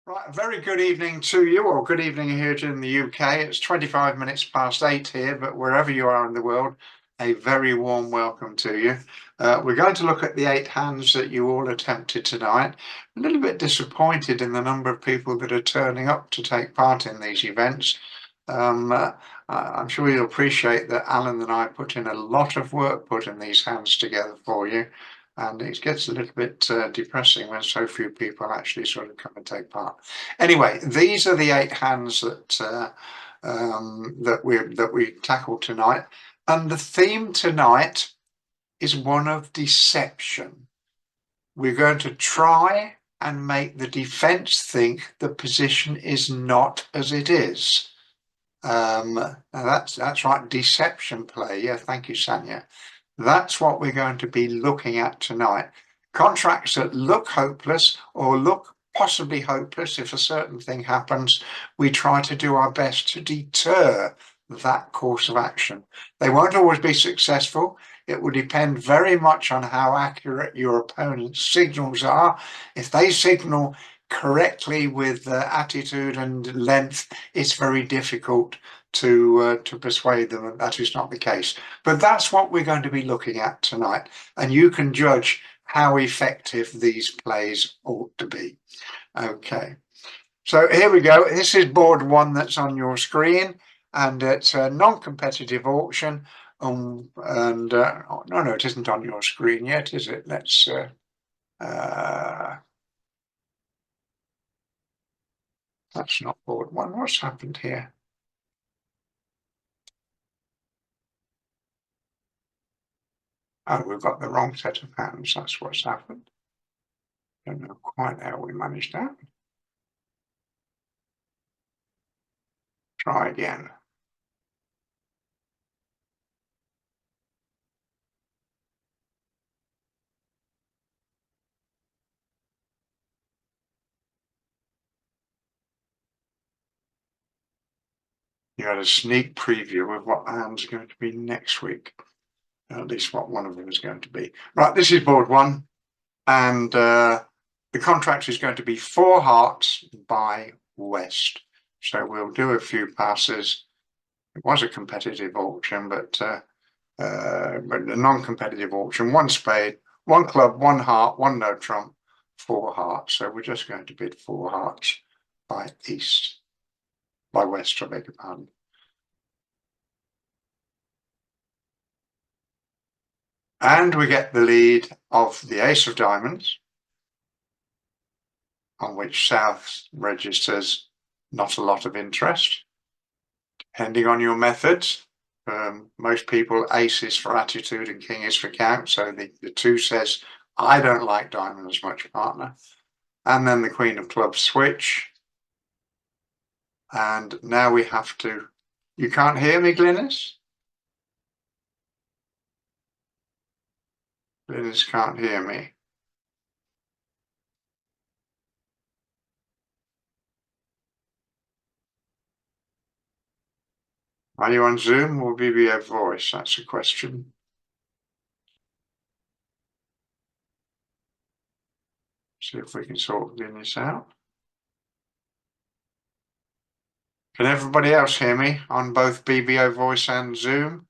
Right, a very good evening to you, or good evening here in the UK. It's 25 minutes past 8 here, but wherever you are in the world, a very warm welcome to you. We're going to look at the 8 hands that you all attempted tonight. A little bit disappointed in the number of people that are turning up to take part in these events. I'm sure you'll appreciate that Alan and I put in a lot of work putting these hands together for you. And it gets a little bit depressing when so few people actually sort of come and take part. Anyway, these are the 8 hands that we tackled tonight, and the theme tonight is one of deception. We're going to try and make the defence think the position is not as it is. Now that's right, deception play. Yeah, thank you, Sanya. That's what we're going to be looking at tonight. Contracts that look hopeless or look possibly hopeless if a certain thing happens, we try to do our best to deter that course of action. They won't always be successful. It will depend very much on how accurate your opponent's signals are. If they signal correctly with attitude and length, it's very difficult to persuade them that is not the case. But that's what we're going to be looking at tonight, and you can judge how effective these plays ought to be. Okay, so here we go. This is board one that's on your screen, and it's a non-competitive auction. No, it isn't on your screen yet, is it? Let's that's not board one. What's happened here? Oh, we've got the wrong set of hands. That's what's happened. Don't know quite how we managed that. Try again. You had a sneak preview of what the hand's going to be next week. At least what one of them is going to be. Right, this is board one, and the contract is going to be 4 hearts by West. So we'll do a few passes. It was a competitive auction, but a non-competitive auction. 1 spade, 1 club, 1 heart, 1 no trump, 4 hearts. So we're just going to bid 4 hearts by West, I beg your pardon. And we get the lead of the ace of diamonds, on which South registers not a lot of interest. Depending on your methods, most people ace is for attitude and king is for count. So the 2 says, I don't like diamond as much, partner. And then the queen of clubs switch. And now we have to, you can't hear me, Glynis? Glynis can't hear me. Are you on Zoom or VBO voice? That's a question. See if we can sort Glynis out. Can everybody else hear me on both BBO voice and Zoom?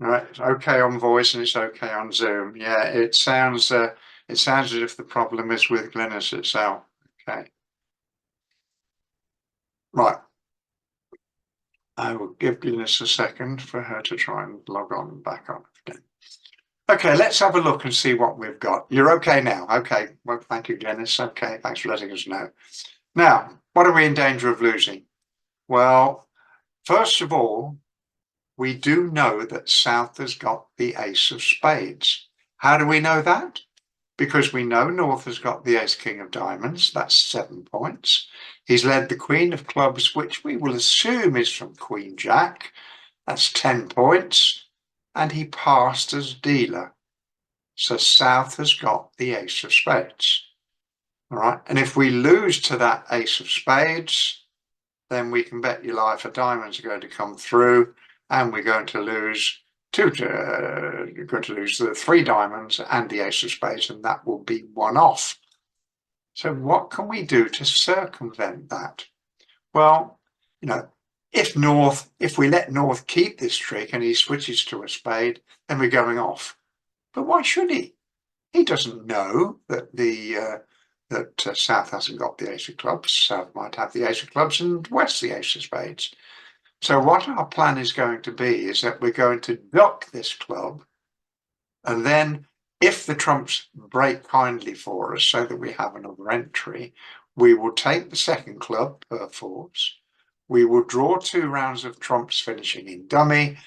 Right, it's okay on voice and it's okay on Zoom. Yeah, it sounds as if the problem is with Glynis itself. Okay. Right. I will give Glynis a second for her to try and log on and back on again. Okay, let's have a look and see what we've got. You're okay now. Okay. Well, thank you, Glynis. Okay, thanks for letting us know. Now, what are we in danger of losing? Well, first of all, we do know that South has got the ace of spades. How do we know that? Because we know North has got the ace king of diamonds. That's 7 points. He's led the queen of clubs, which we will assume is from Queen Jack. That's 10 points. And he passed as dealer. So South has got the ace of spades. All right, and if we lose to that ace of spades, then we can bet your life a diamond's are going to come through, and we're going to lose the three diamonds and the ace of spades, and that will be one off. So what can we do to circumvent that? Well, if we let North keep this trick and he switches to a spade, then we're going off. But why should he? He doesn't know that South hasn't got the ace of clubs. South might have the ace of clubs and West the ace of spades. So what our plan is going to be is that we're going to duck this club, and then if the trumps break kindly for us so that we have another entry, we will take the second club perforce. We will draw 2 rounds of trumps finishing in dummy,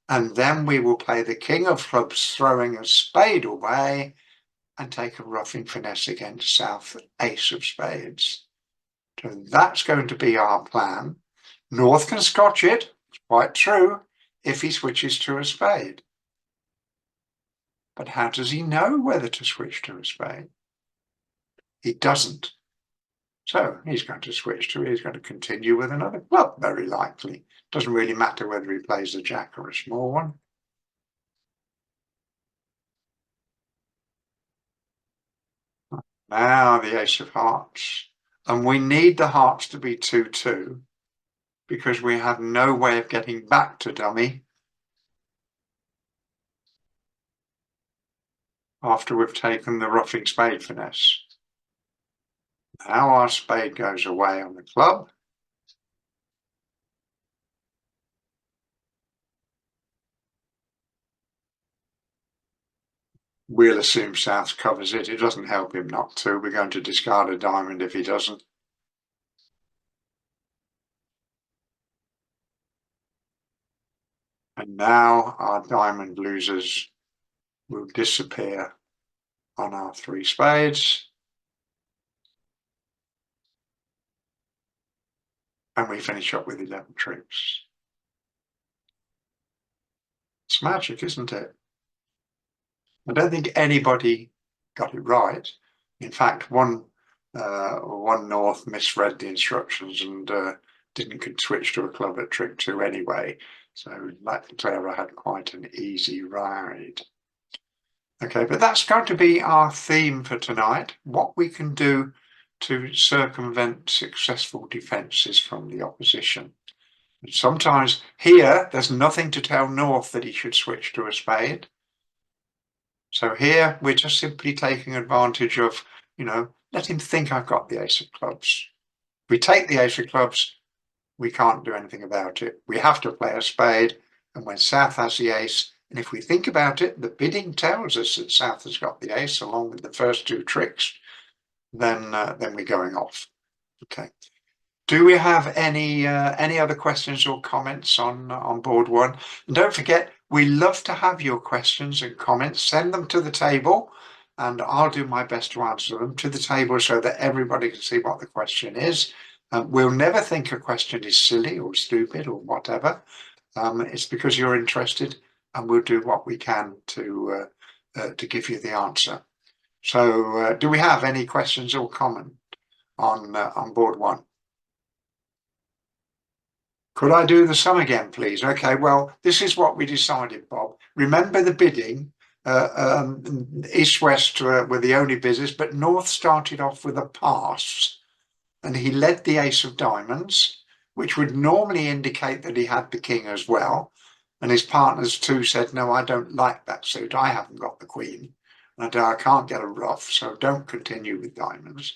and then we will play the king of clubs throwing a spade away and take a ruffing finesse against South ace of spades. So that's going to be our plan. North can scotch it, it's quite true, if he switches to a spade. But how does he know whether to switch to a spade? He doesn't. So he's going to continue with another club, very likely. Doesn't really matter whether he plays a jack or a small one. Now the ace of hearts. And we need the hearts to be 2-2 because we have no way of getting back to dummy after we've taken the ruffing spade finesse. Now our spade goes away on the club. We'll assume South covers it. It doesn't help him not to. We're going to discard a diamond if he doesn't. And now our diamond losers will disappear on our 3 spades. And we finish up with 11 troops. It's magic, isn't it? I don't think anybody got it right. In fact, one North misread the instructions and didn't switch to a club at trick 2 anyway. So Clara had quite an easy ride. Okay, but that's going to be our theme for tonight. What we can do to circumvent successful defences from the opposition. And sometimes here, there's nothing to tell North that he should switch to a spade. So here, we're just simply taking advantage of, let him think I've got the ace of clubs. If we take the ace of clubs, we can't do anything about it. We have to play a spade, and when South has the ace, and if we think about it, the bidding tells us that South has got the ace along with the first 2 tricks, then we're going off. Okay. Do we have any other questions or comments on board 1? And don't forget, we love to have your questions and comments. Send them to the table, and I'll do my best to answer them to the table so that everybody can see what the question is. We'll never think a question is silly or stupid or whatever. It's because you're interested, and we'll do what we can to give you the answer. So, do we have any questions or comment on board 1? Could I do the sum again, please? Okay, well, this is what we decided, Bob. Remember the bidding. East-West were the only bidders, but North started off with a pass, and he led the ace of diamonds, which would normally indicate that he had the king as well. And his partners too said, no, I don't like that suit. I haven't got the queen, and I can't get a ruff, so don't continue with diamonds.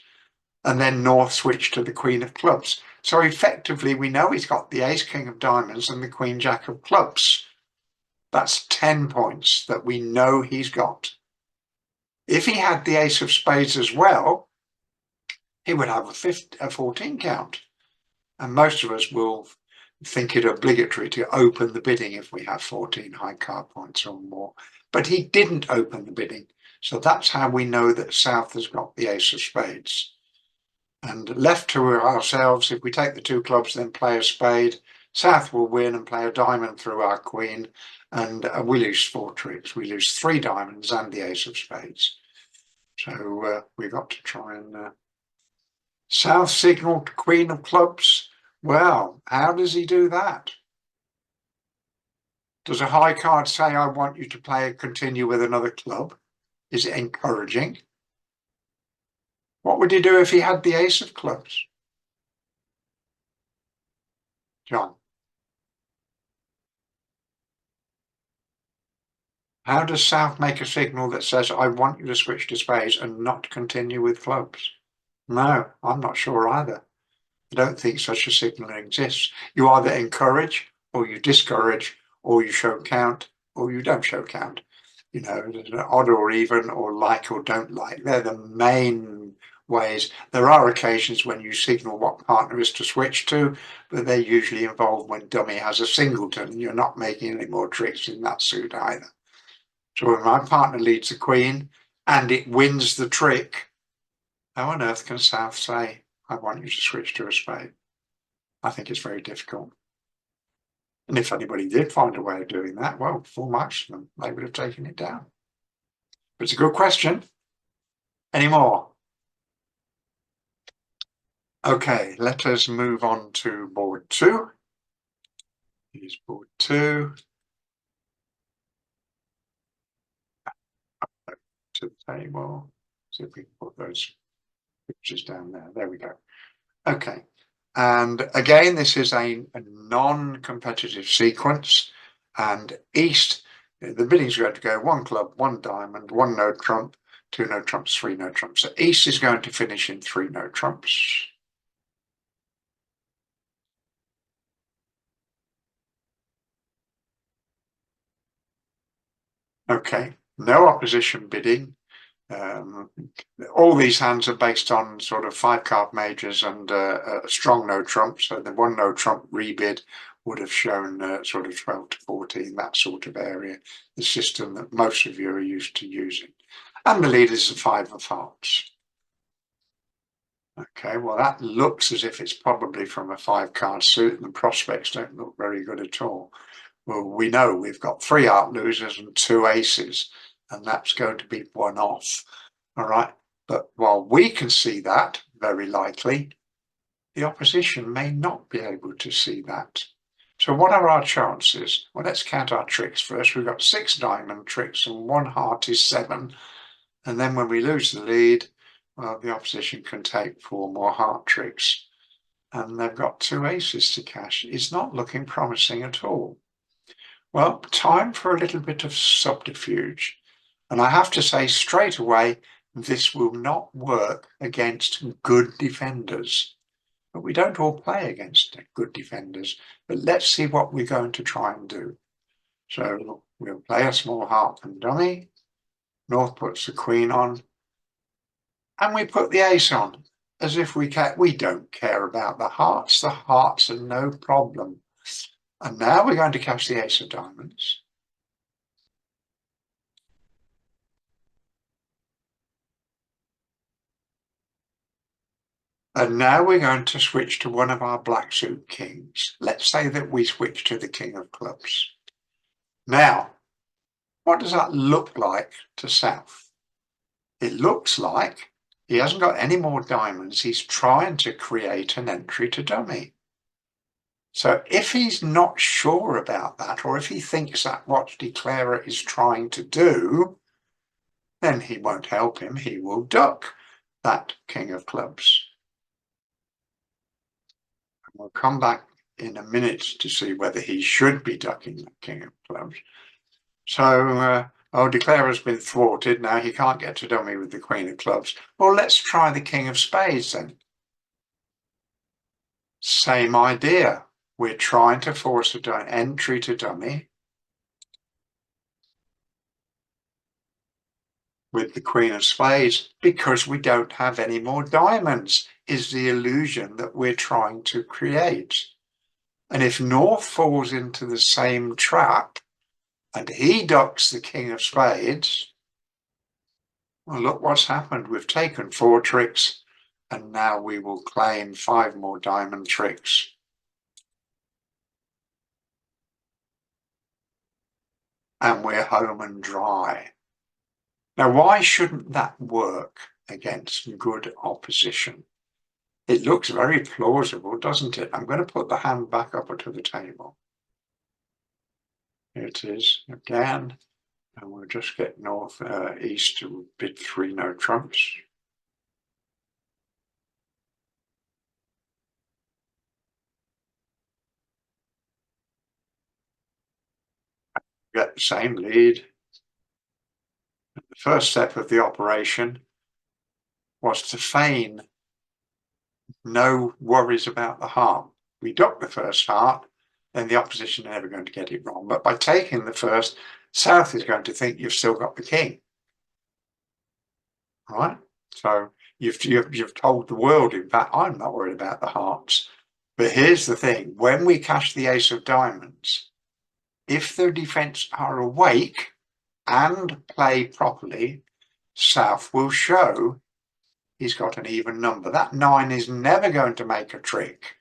And then North switched to the queen of clubs. So effectively, we know he's got the ace king of diamonds and the queen jack of clubs. That's 10 points that we know he's got. If he had the ace of spades as well, he would have a 14 count. And most of us will think it obligatory to open the bidding if we have 14 high card points or more. But he didn't open the bidding. So that's how we know that South has got the ace of spades. And left to ourselves, if we take the 2 clubs, then play a spade, South will win and play a diamond through our queen, and we lose 4 tricks. We lose 3 diamonds and the ace of spades. So we've got to try and South signalled Queen of Clubs. Well, how does he do that? Does a high card say, I want you to play continue with another club? Is it encouraging? What would he do if he had the ace of clubs? John, how does South make a signal that says, I want you to switch to spades and not continue with clubs? No, I'm not sure either. I don't think such a signal exists. You either encourage or you discourage or you show count or you don't show count. You know, there's an odd or even or like or don't like. They're the main ways. There are occasions when you signal what partner is to switch to, but they usually involve when dummy has a singleton and you're not making any more tricks in that suit either. So when my partner leads the queen and it wins the trick, how on earth can South say, I want you to switch to a spade? I think it's very difficult. And if anybody did find a way of doing that, well, full marks to them, they would have taken it down. But it's a good question. Any more? Okay, let us move on to board 2. Here's board 2. To the table. See if we can put those pictures down there. There we go. Okay. And again, this is a non-competitive sequence. And East, the bidding's going to go 1 club, 1 diamond, 1 no trump, 2 no trumps, 3 no trumps. So East is going to finish in 3 no trumps. Okay, no opposition bidding. All these hands are based on sort of 5-card majors and a strong no trump. So the 1 no trump rebid would have shown sort of 12 to 14, that sort of area, the system that most of you are used to using. And the lead is a 5 of hearts. Okay, well, that looks as if it's probably from a 5-card suit, and the prospects don't look very good at all. Well, we know we've got 3 heart losers and 2 aces, and that's going to be one off. All right. But while we can see that, very likely, the opposition may not be able to see that. So what are our chances? Well, let's count our tricks first. We've got 6 diamond tricks and 1 heart is 7. And then when we lose the lead, well, the opposition can take 4 more heart tricks. And they've got 2 aces to cash. It's not looking promising at all. Well, time for a little bit of subterfuge. And I have to say straight away, this will not work against good defenders. But we don't all play against good defenders. But let's see what we're going to try and do. So we'll play a small heart and dummy. North puts the queen on. And we put the ace on. As if we don't care about the hearts. The hearts are no problem. And now we're going to cash the ace of diamonds. And now we're going to switch to one of our black suit kings. Let's say that we switch to the king of clubs. Now, what does that look like to South? It looks like he hasn't got any more diamonds. He's trying to create an entry to dummy. So if he's not sure about that, or if he thinks that what Declarer is trying to do, then he won't help him. He will duck that king of clubs. And we'll come back in a minute to see whether he should be ducking the king of clubs. So, Declarer has been thwarted. Now he can't get to dummy with the queen of clubs. Well, let's try the king of spades then. Same idea. We're trying to force an entry to dummy with the queen of spades because we don't have any more diamonds, is the illusion that we're trying to create. And if North falls into the same trap and he ducks the king of spades, well, look what's happened. We've taken 4 tricks and now we will claim 5 more diamond tricks. And we're home and dry. Now, why shouldn't that work against good opposition? It looks very plausible, doesn't it? I'm going to put the hand back up onto the table. Here it is again, and we'll just get north, east to bid 3 no trumps. Get the same lead. The first step of the operation was to feign no worries about the heart. We dock the first heart, then the opposition are never going to get it wrong. But by taking the first, South is going to think you've still got the king. Right? So you've told the world, in fact, I'm not worried about the hearts. But here's the thing, when we cash the ace of diamonds, if the defence are awake and play properly, South will show he's got an even number. That 9 is never going to make a trick.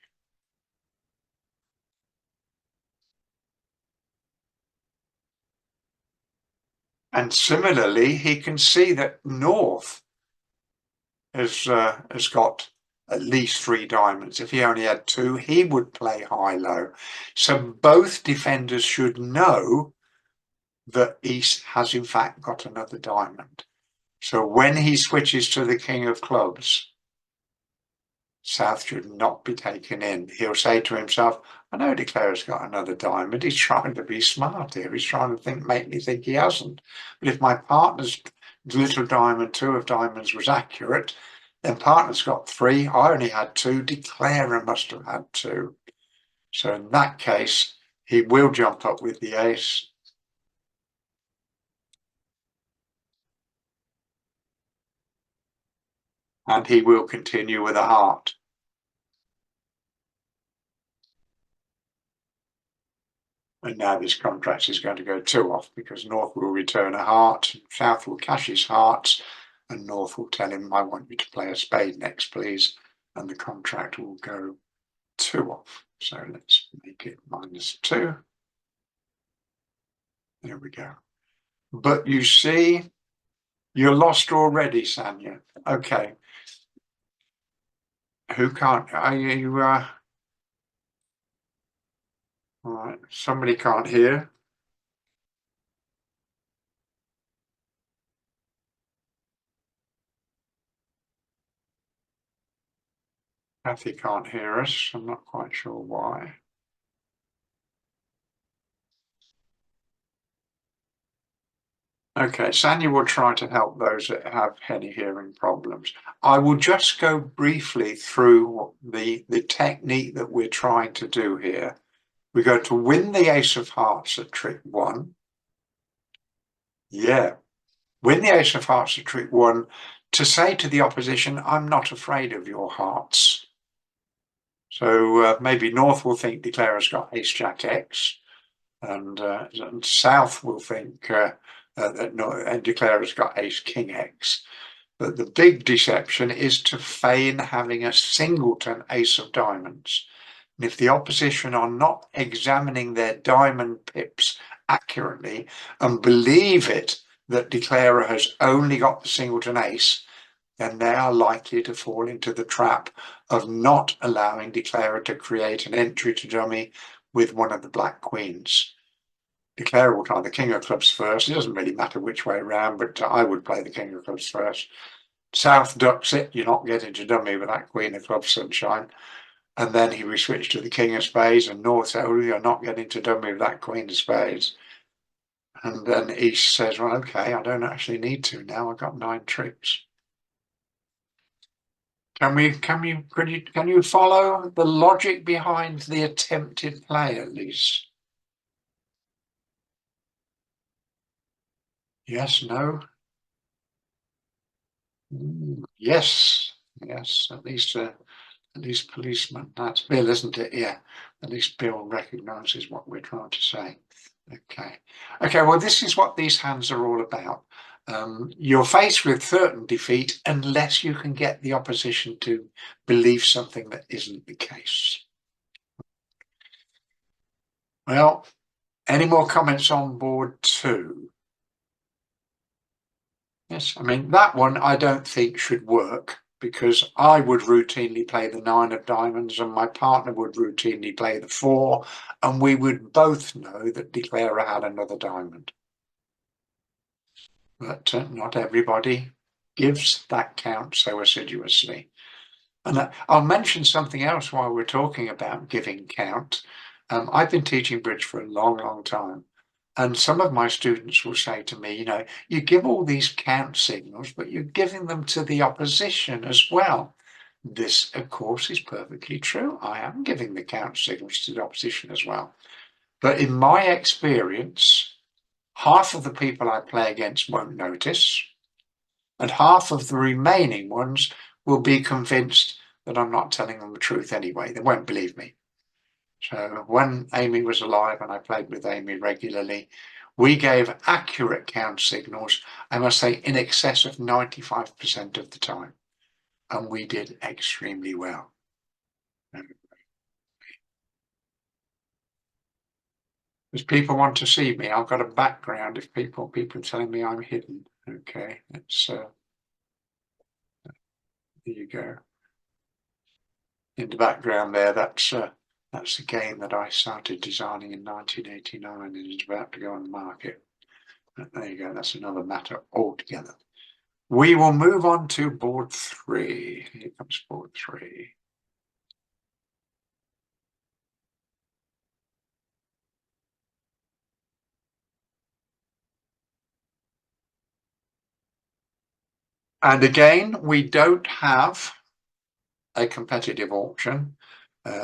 And similarly, he can see that North has got at least 3 diamonds. If he only had 2, he would play high-low. So both defenders should know that East has in fact got another diamond. So when he switches to the king of clubs, South should not be taken in. He'll say to himself, I know Declarer's got another diamond. He's trying to be smart here. He's trying to make me think he hasn't. But if my partner's little diamond, 2 of diamonds, was accurate, then partner's got 3. I only had 2. Declarer must have had 2. So in that case, he will jump up with the ace. And he will continue with a heart. And now this contract is going to go 2 off because North will return a heart, South will cash his hearts, and North will tell him, I want you to play a spade next, please. And the contract will go 2 off. So let's make it -2. There we go. But you see, you're lost already, Sanya. Okay. Who can't? Are you? All right. Somebody can't hear. Kathy can't hear us. I'm not quite sure why. Okay, Sanya will try to help those that have any hearing problems. I will just go briefly through the technique that we're trying to do here. We go to win the ace of hearts at trick 1. Yeah, win the ace of hearts at trick 1 to say to the opposition, I'm not afraid of your hearts. So maybe North will think Declarer's got ace jack X, and South will think that Declarer's got ace king X. But the big deception is to feign having a singleton ace of diamonds. And if the opposition are not examining their diamond pips accurately and believe it that Declarer has only got the singleton ace, then they are likely to fall into the trap of not allowing Declarer to create an entry to dummy with one of the black queens. Declarer will try the king of clubs first. It doesn't really matter which way around, but I would play the king of clubs first. South ducks it. You're not getting to dummy with that queen of clubs, sunshine. And then he will switch to the king of spades, and North says, oh, you're not getting to dummy with that queen of spades. And then East says, well, okay, I don't actually need to now. I've got 9 tricks. Can you follow the logic behind the attempted play at least? Yes, no? Yes, yes, at least policeman. That's Bill, isn't it? Yeah, at least Bill recognises what we're trying to say. Okay, well, this is what these hands are all about. You're faced with certain defeat unless you can get the opposition to believe something that isn't the case. Well, any more comments on board 2? Yes, I mean, that one I don't think should work. because I would routinely play the 9 of diamonds and my partner would routinely play the 4, and we would both know that declarer had another diamond. But not everybody gives that count so assiduously. And I'll mention something else while we're talking about giving count. I've been teaching bridge for a long, long time. And some of my students will say to me, you give all these count signals, but you're giving them to the opposition as well. This, of course, is perfectly true. I am giving the count signals to the opposition as well. But in my experience, half of the people I play against won't notice, and half of the remaining ones will be convinced that I'm not telling them the truth anyway. They won't believe me. So when Amy was alive and I played with Amy regularly, we gave accurate count signals, I must say, in excess of 95% of the time. And we did extremely well. Because people want to see me. I've got a background. If people are telling me I'm hidden. Okay, it's there you go. In the background there, that's a game that I started designing in 1989 and is about to go on the market. There you go, that's another matter altogether. We will move on to board 3. Here comes board 3. And again, we don't have a competitive auction.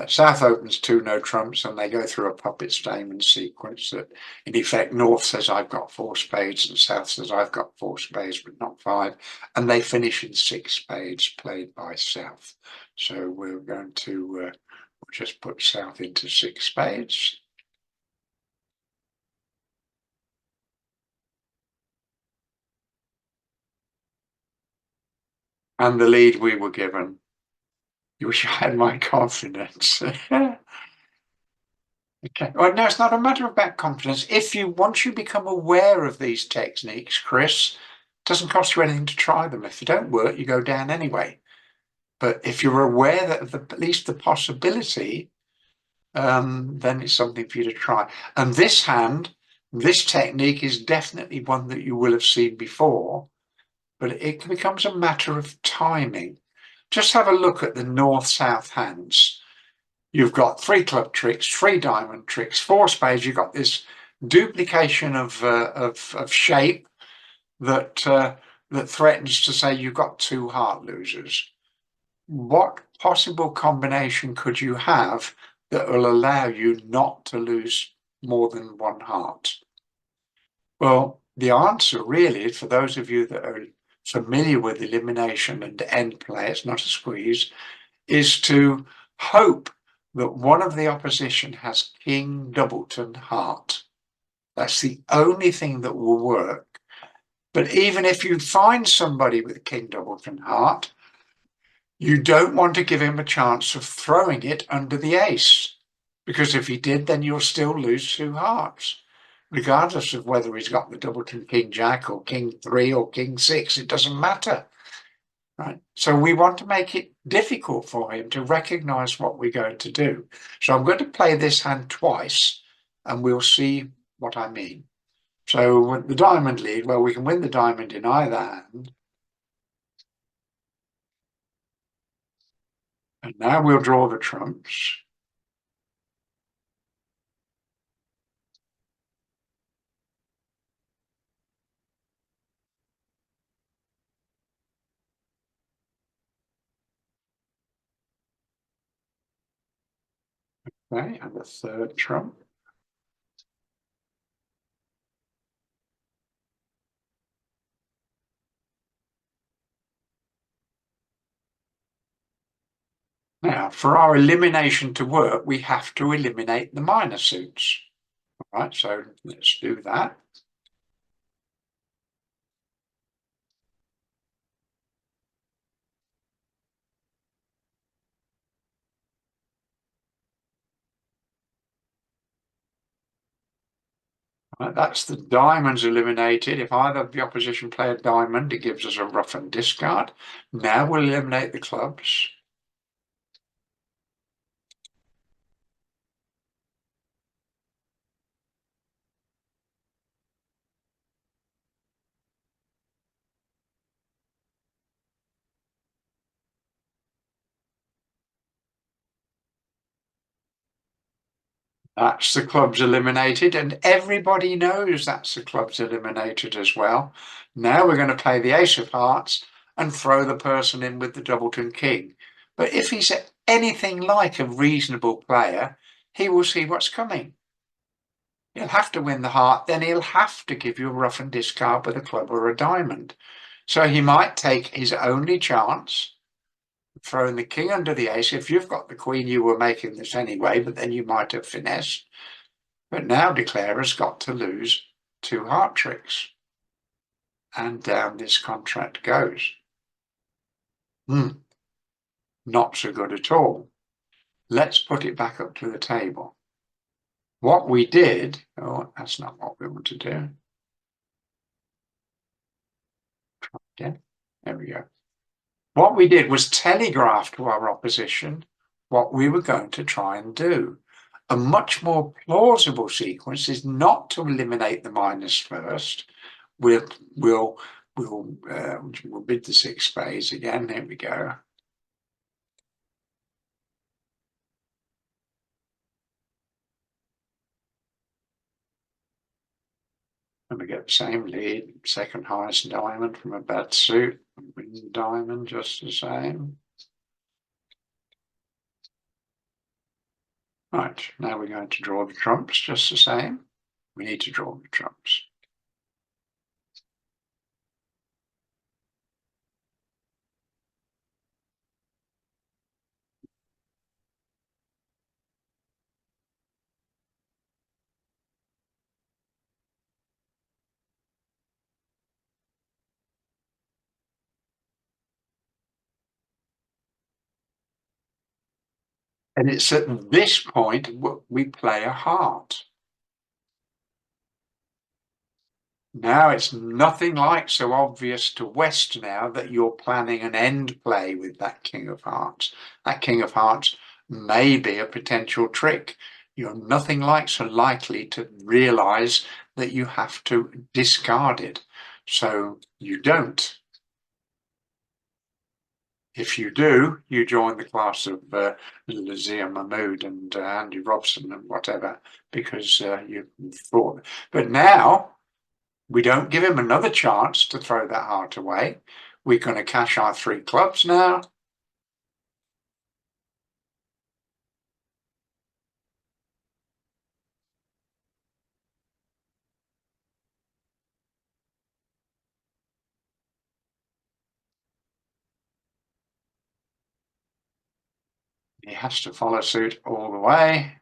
South opens 2 no trumps and they go through a puppet statement sequence that in effect North says I've got 4 spades and South says I've got 4 spades but not 5, and they finish in 6 spades played by South. So we're going to we'll just put South into 6 spades. And the lead we were given. You wish I had my confidence. Okay. Well, no, it's not a matter about confidence. Once you become aware of these techniques, Chris, it doesn't cost you anything to try them. If they don't work, you go down anyway. But if you're aware that of at least the possibility, then it's something for you to try. And this technique is definitely one that you will have seen before, but it becomes a matter of timing. Just have a look at the north-south hands. You've got 3 club tricks, 3 diamond tricks, 4 spades. You've got this duplication of shape that threatens to say you've got 2 heart losers. What possible combination could you have that will allow you not to lose more than 1 heart? Well, the answer really, for those of you that are familiar with elimination and end play, it's not a squeeze, is to hope that one of the opposition has King Doubleton heart. That's the only thing that will work. But even if you find somebody with King Doubleton heart, you don't want to give him a chance of throwing it under the ace, because if he did, then you'll still lose 2 hearts, regardless of whether he's got the Doubleton King Jack or King 3 or King 6. It doesn't matter. Right. So we want to make it difficult for him to recognize what we're going to do. So I'm going to play this hand twice and we'll see what I mean. So with the diamond lead, well, we can win the diamond in either hand. And now we'll draw the trumps. Okay, and the 3rd trump. Now, for our elimination to work, we have to eliminate the minor suits. All right, so let's do that. Right, that's the diamonds eliminated. If either of the opposition play a diamond, it gives us a rough and discard. Now we'll eliminate the clubs. That's the clubs eliminated, and everybody knows that's the clubs eliminated as well. Now we're going to play the ace of hearts and throw the person in with the doubleton king. But if he's anything like a reasonable player, he will see what's coming. He'll have to win the heart, then he'll have to give you a rough and discard with a club or a diamond. So he might take his only chance, throwing the king under the ace. If you've got the queen, you were making this anyway, but then you might have finessed. But now Declarer's got to lose 2 heart tricks. And down this contract goes. Not so good at all. Let's put it back up to the table. What we did, oh, that's not what we want to do. Again, there we go. What we did was telegraph to our opposition what we were going to try and do. A much more plausible sequence is not to eliminate the minus first. We'll bid the 6 spades again. Here we go. And we get the same lead, second highest diamond from a bad suit, win diamond just the same. Right, now we're going to draw the trumps just the same. We need to draw the trumps. And it's at this point we play a heart. Now it's nothing like so obvious to West now that you're planning an end play with that King of Hearts. That King of Hearts may be a potential trick. You're nothing like so likely to realize that you have to discard it. So you don't. If you do, you join the class of Lazia Mahmood and Andy Robson and whatever, because you thought. But now we don't give him another chance to throw that heart away. We're going to cash our 3 clubs now. He has to follow suit all the way.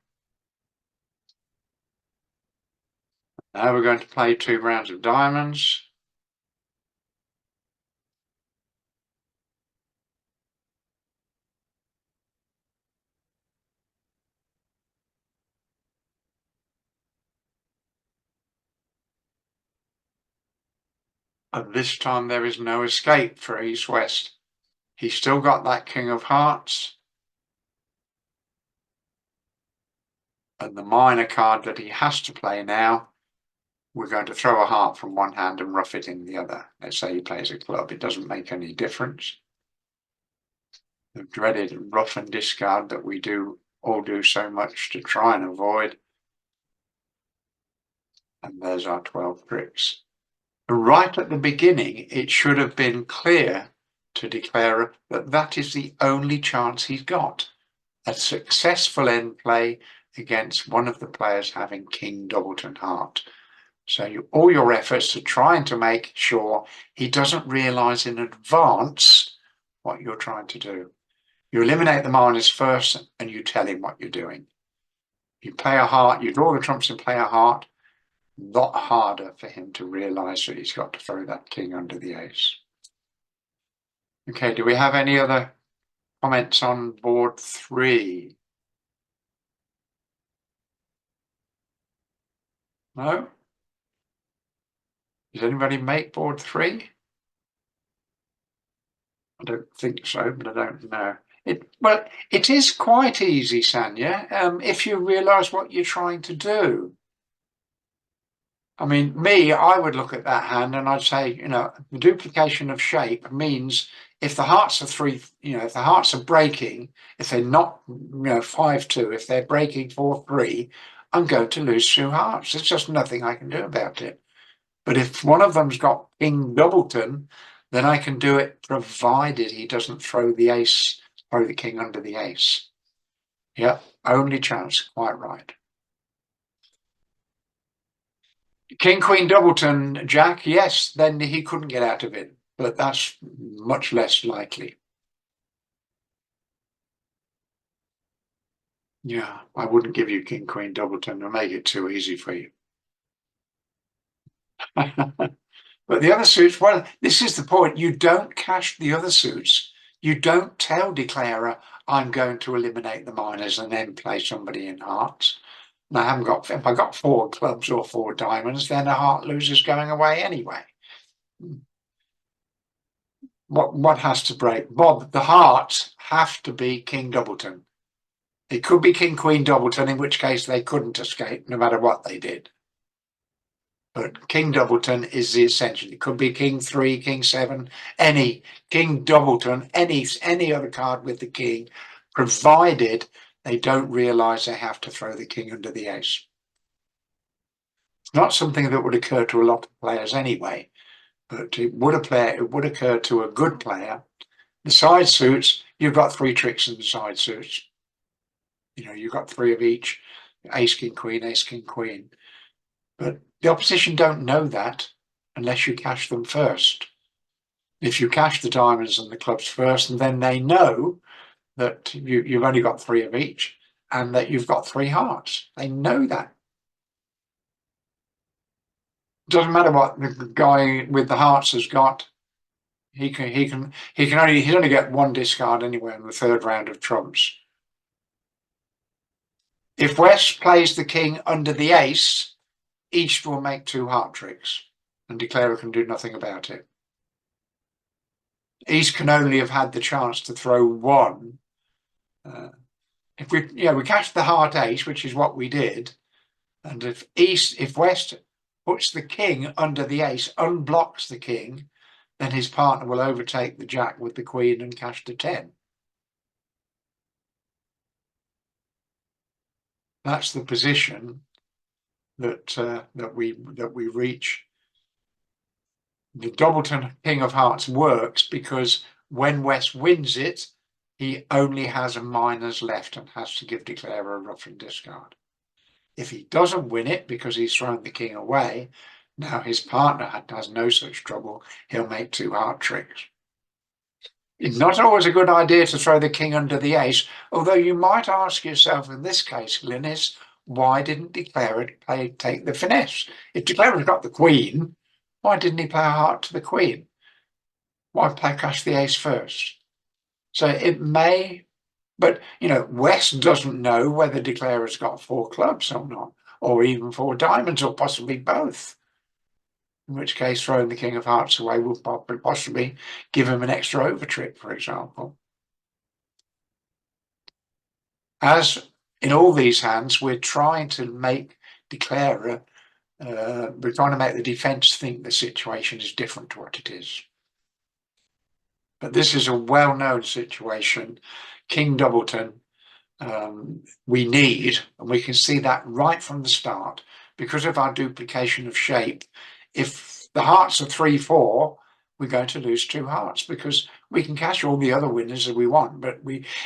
Now we're going to play 2 rounds of diamonds. And this time there is no escape for East-West. He's still got that King of Hearts. And the minor card that he has to play now, we're going to throw a heart from one hand and rough it in the other. Let's say he plays a club, it doesn't make any difference. The dreaded rough and discard that we all do so much to try and avoid. And there's our 12 tricks. Right at the beginning, it should have been clear to Declarer that that is the only chance he's got. A successful end play against one of the players having King Doubleton Heart. So all your efforts are trying to make sure he doesn't realise in advance what you're trying to do. You eliminate the minus first and you tell him what you're doing. You play a heart, you draw the trumps and play a heart. Lot harder for him to realise that he's got to throw that king under the ace. Okay, do we have any other comments on board 3? No? Does anybody make board 3? I don't think so, but I don't know. Well, it is quite easy, Sanya, if you realise what you're trying to do. I mean, I would look at that hand and I'd say, the duplication of shape means if the hearts are three, if the hearts are breaking, if they're not, 5-2, if they're breaking 4-3, I'm going to lose 2 hearts. There's just nothing I can do about it. But if one of them's got King Doubleton, then I can do it provided he doesn't throw the king under the ace. Yeah, only chance, quite right. King, Queen, Doubleton, Jack, yes, then he couldn't get out of it, but that's much less likely. Yeah, I wouldn't give you King, Queen, Doubleton to make it too easy for you. But the other suits, well, this is the point. You don't cash the other suits. You don't tell declarer, I'm going to eliminate the minors and then play somebody in hearts. And if I got 4 clubs or 4 diamonds, then a heart loser's going away anyway. What has to break? Bob, the hearts have to be King Doubleton. It could be King Queen Doubleton, in which case they couldn't escape no matter what they did. But King Doubleton is the essential. It could be King 3, King 7, any King Doubleton, any other card with the king, provided they don't realise they have to throw the king under the ace. It's not something that would occur to a lot of players anyway, but it would occur to a good player. The side suits, you've got 3 tricks in the side suits. You've got 3 of each, ace, king, queen, ace, king, queen. But the opposition don't know that unless you cash them first. If you cash the diamonds and the clubs first, and then they know that you've only got 3 of each and that you've got 3 hearts. They know that. Doesn't matter what the guy with the hearts has got. He's only get 1 discard anyway in the 3rd round of trumps. If West plays the king under the ace, East will make 2 heart tricks, and declarer can do nothing about it. East can only have had the chance to throw 1. If we catch the heart ace, which is what we did, and if West puts the king under the ace, unblocks the king, then his partner will overtake the jack with the queen and cash to 10. That's the position that we reach. The Doubleton King of Hearts works because when West wins it, he only has a minors left and has to give declarer a ruff and discard. If he doesn't win it because he's thrown the king away, now his partner has no such trouble. He'll make 2 heart tricks. It's not always a good idea to throw the king under the ace, although you might ask yourself in this case, Glynis, why didn't declarer take the finesse? If declarer's got the queen, why didn't he play a heart to the queen? Why play cash the ace first? So it may, but West doesn't know whether declarer's got 4 clubs or not, or even 4 diamonds, or possibly both. In which case, throwing the king of hearts away will possibly give him an extra overtrip, for example. As in all these hands, we're trying to make declarer, we're trying to make the defense think the situation is different to what it is. But this is a well-known situation. King Doubleton, we need, and we can see that right from the start, because of our duplication of shape. If the hearts are 3-4, we're going to lose 2 hearts because we can cash all the other winners that we want. But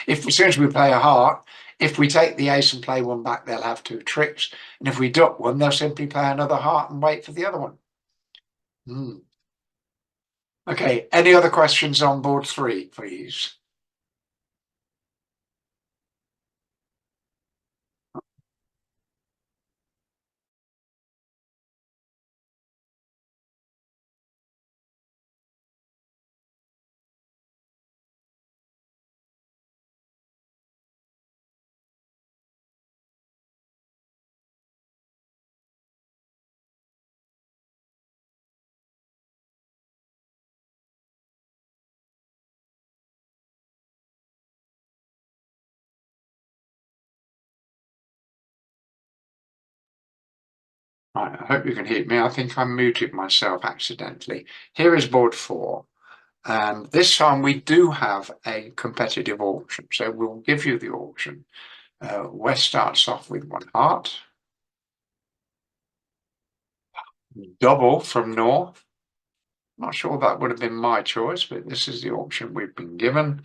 as soon as we play a heart, if we take the ace and play 1 back, they'll have 2 tricks. And if we duck 1, they'll simply play another heart and wait for the other one. Okay, any other questions on board 3, please? Right, I hope you can hear me. I think I muted myself accidentally. Here is board 4. And this time we do have a competitive auction. So we'll give you the auction. West starts off with 1 heart. Double from North. Not sure that would have been my choice, but this is the auction we've been given.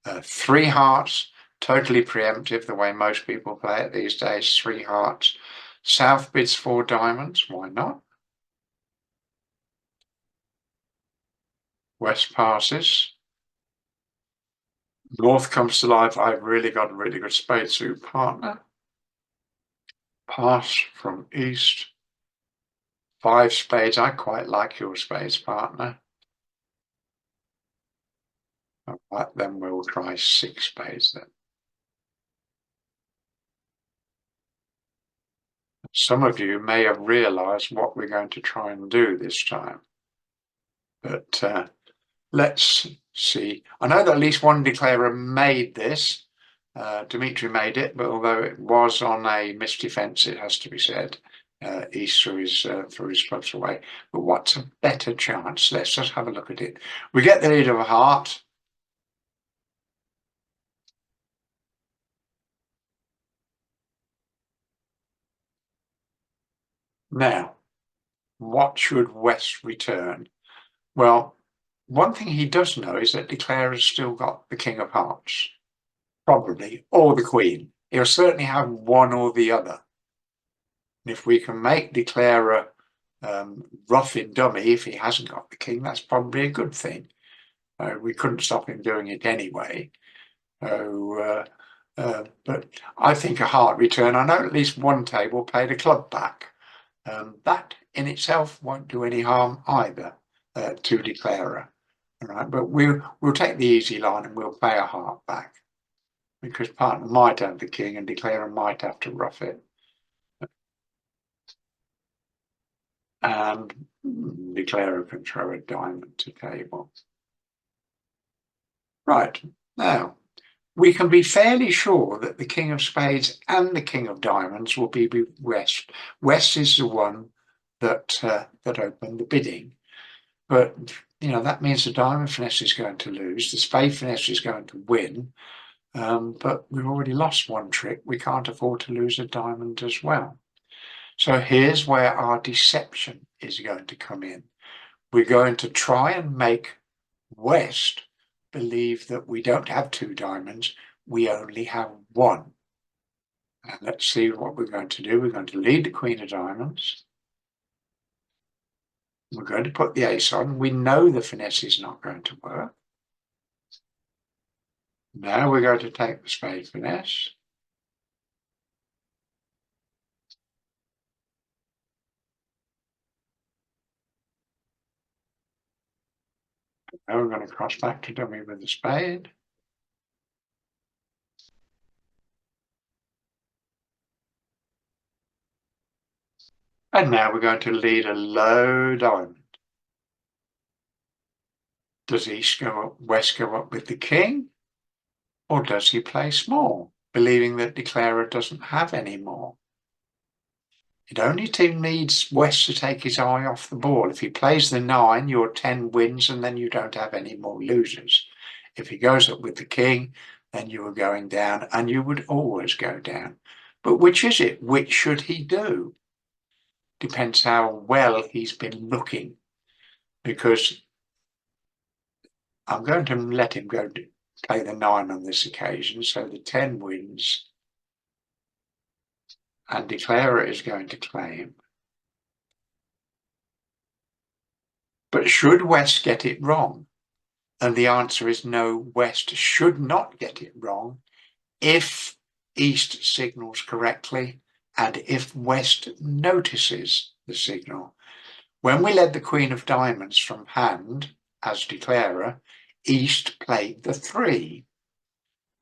3 hearts, totally preemptive the way most people play it these days. 3 hearts. South bids 4 diamonds. Why not? West passes. North comes to life. I've really got a really good spade suit partner. Pass from East. 5 spades. I quite like your spades partner. All right, then we'll try 6 spades then. Some of you may have realized what we're going to try and do this time. But let's see. I know that at least one declarer made this. Dimitri made it, but although it was on a misdefence, it has to be said. East threw his clubs away. But what's a better chance? Let's just have a look at it. We get the lead of a heart. Now, what should West return? Well, one thing he does know is that Declarer's still got the King of Hearts. Probably, or the Queen. He'll certainly have one or the other. And if we can make Declarer rough in dummy, if he hasn't got the King, that's probably a good thing. We couldn't stop him doing it anyway. But I think a heart return, I know at least one table paid a club back. That in itself won't do any harm either to Declarer. All right, but we'll take the easy line and we'll pay a heart back, because partner might have the King and Declarer might have to rough it. And Declarer can throw a diamond to table. Right, now we can be fairly sure that the King of Spades and the King of Diamonds will be with West. West is the one that opened the bidding. But, you know, that means the diamond finesse is going to lose, the spade finesse is going to win, but we've already lost one trick. We can't afford to lose a diamond as well. So here's where our deception is going to come in. We're going to try and make West believe that we don't have 2 diamonds, we only have 1. And let's see what we're going to do. We're going to lead the Queen of Diamonds. We're going to put the ace on. We know the finesse is not going to work. Now we're going to take the spade finesse. Now we're going to cross back to dummy with the spade. And now we're going to lead a low diamond. Does East go up, West go up with the King? Or does he play small, believing that Declarer doesn't have any more? It only needs West to take his eye off the ball. If he plays the 9, your 10 wins, and then you don't have any more losers. If he goes up with the King, then you are going down, and you would always go down. But which is it? Which should he do? Depends how well he's been looking, because I'm going to let him go play the 9 on this occasion, so the 10 wins, and Declarer is going to claim. But should West get it wrong? And the answer is no, West should not get it wrong if East signals correctly and if West notices the signal. When we led the Queen of Diamonds from hand as Declarer, East played the 3.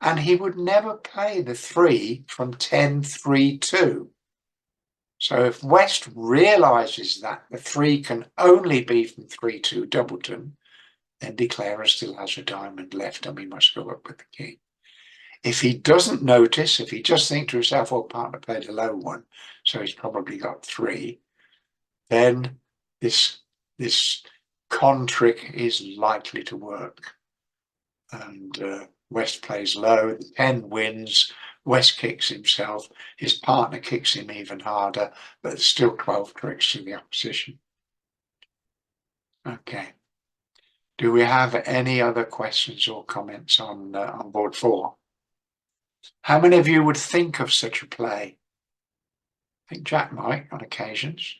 And he would never play the 3 from 10-3-2. So if West realizes that the 3 can only be from 3-2 Doubleton, then Declarer still has a diamond left and we must go up with the King. If he doesn't notice, if he just thinks to himself, oh, partner played a low one, so he's probably got 3, then this con trick is likely to work. And West plays low, the 10 wins, West kicks himself, his partner kicks him even harder, but there's still 12 tricks to the opposition. Okay. Do we have any other questions or comments on board 4? How many of you would think of such a play? I think Jack might on occasions.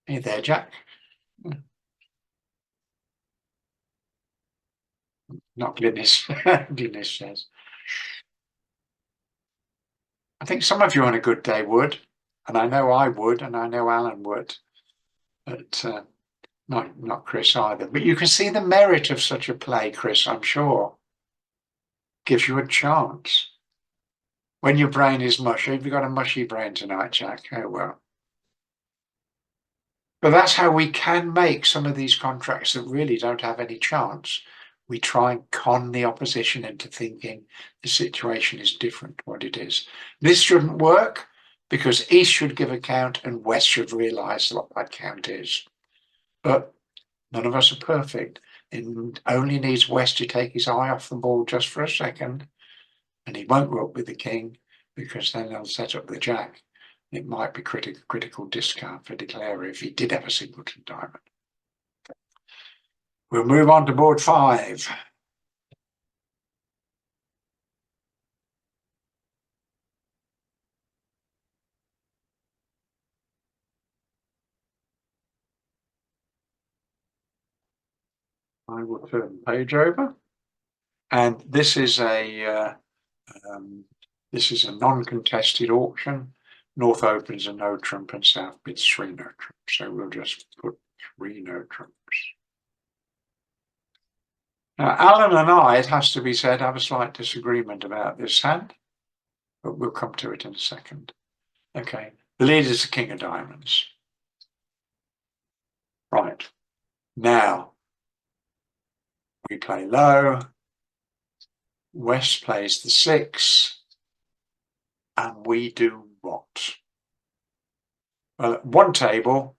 Hey there, Jack. Not Glynis. Glynis says. I think some of you on a good day would, and I know I would, and I know Alan would, but not Chris either. But you can see the merit of such a play, Chris, I'm sure. Gives you a chance. When your brain is mushy, have you got a mushy brain tonight, Jack? Oh, well. But that's how we can make some of these contracts that really don't have any chance. We try and con the opposition into thinking the situation is different to what it is. This shouldn't work because East should give a count and West should realise what that count is. But none of us are perfect. It only needs West to take his eye off the ball just for a second, and he won't go up with the king because then they'll set up the jack. It might be critical discount for declarer if he did have a singleton diamond. We'll move on to board 5. I will turn the page over, and this is a non-contested auction. North opens a no trump and South bids 3 no trumps. So we'll just put 3 no trumps. Now, Alan and I, it has to be said, have a slight disagreement about this hand, but we'll come to it in a second. Okay, the lead is the king of diamonds. Right, now we play low, West plays the 6, and we do what? Well, at one table,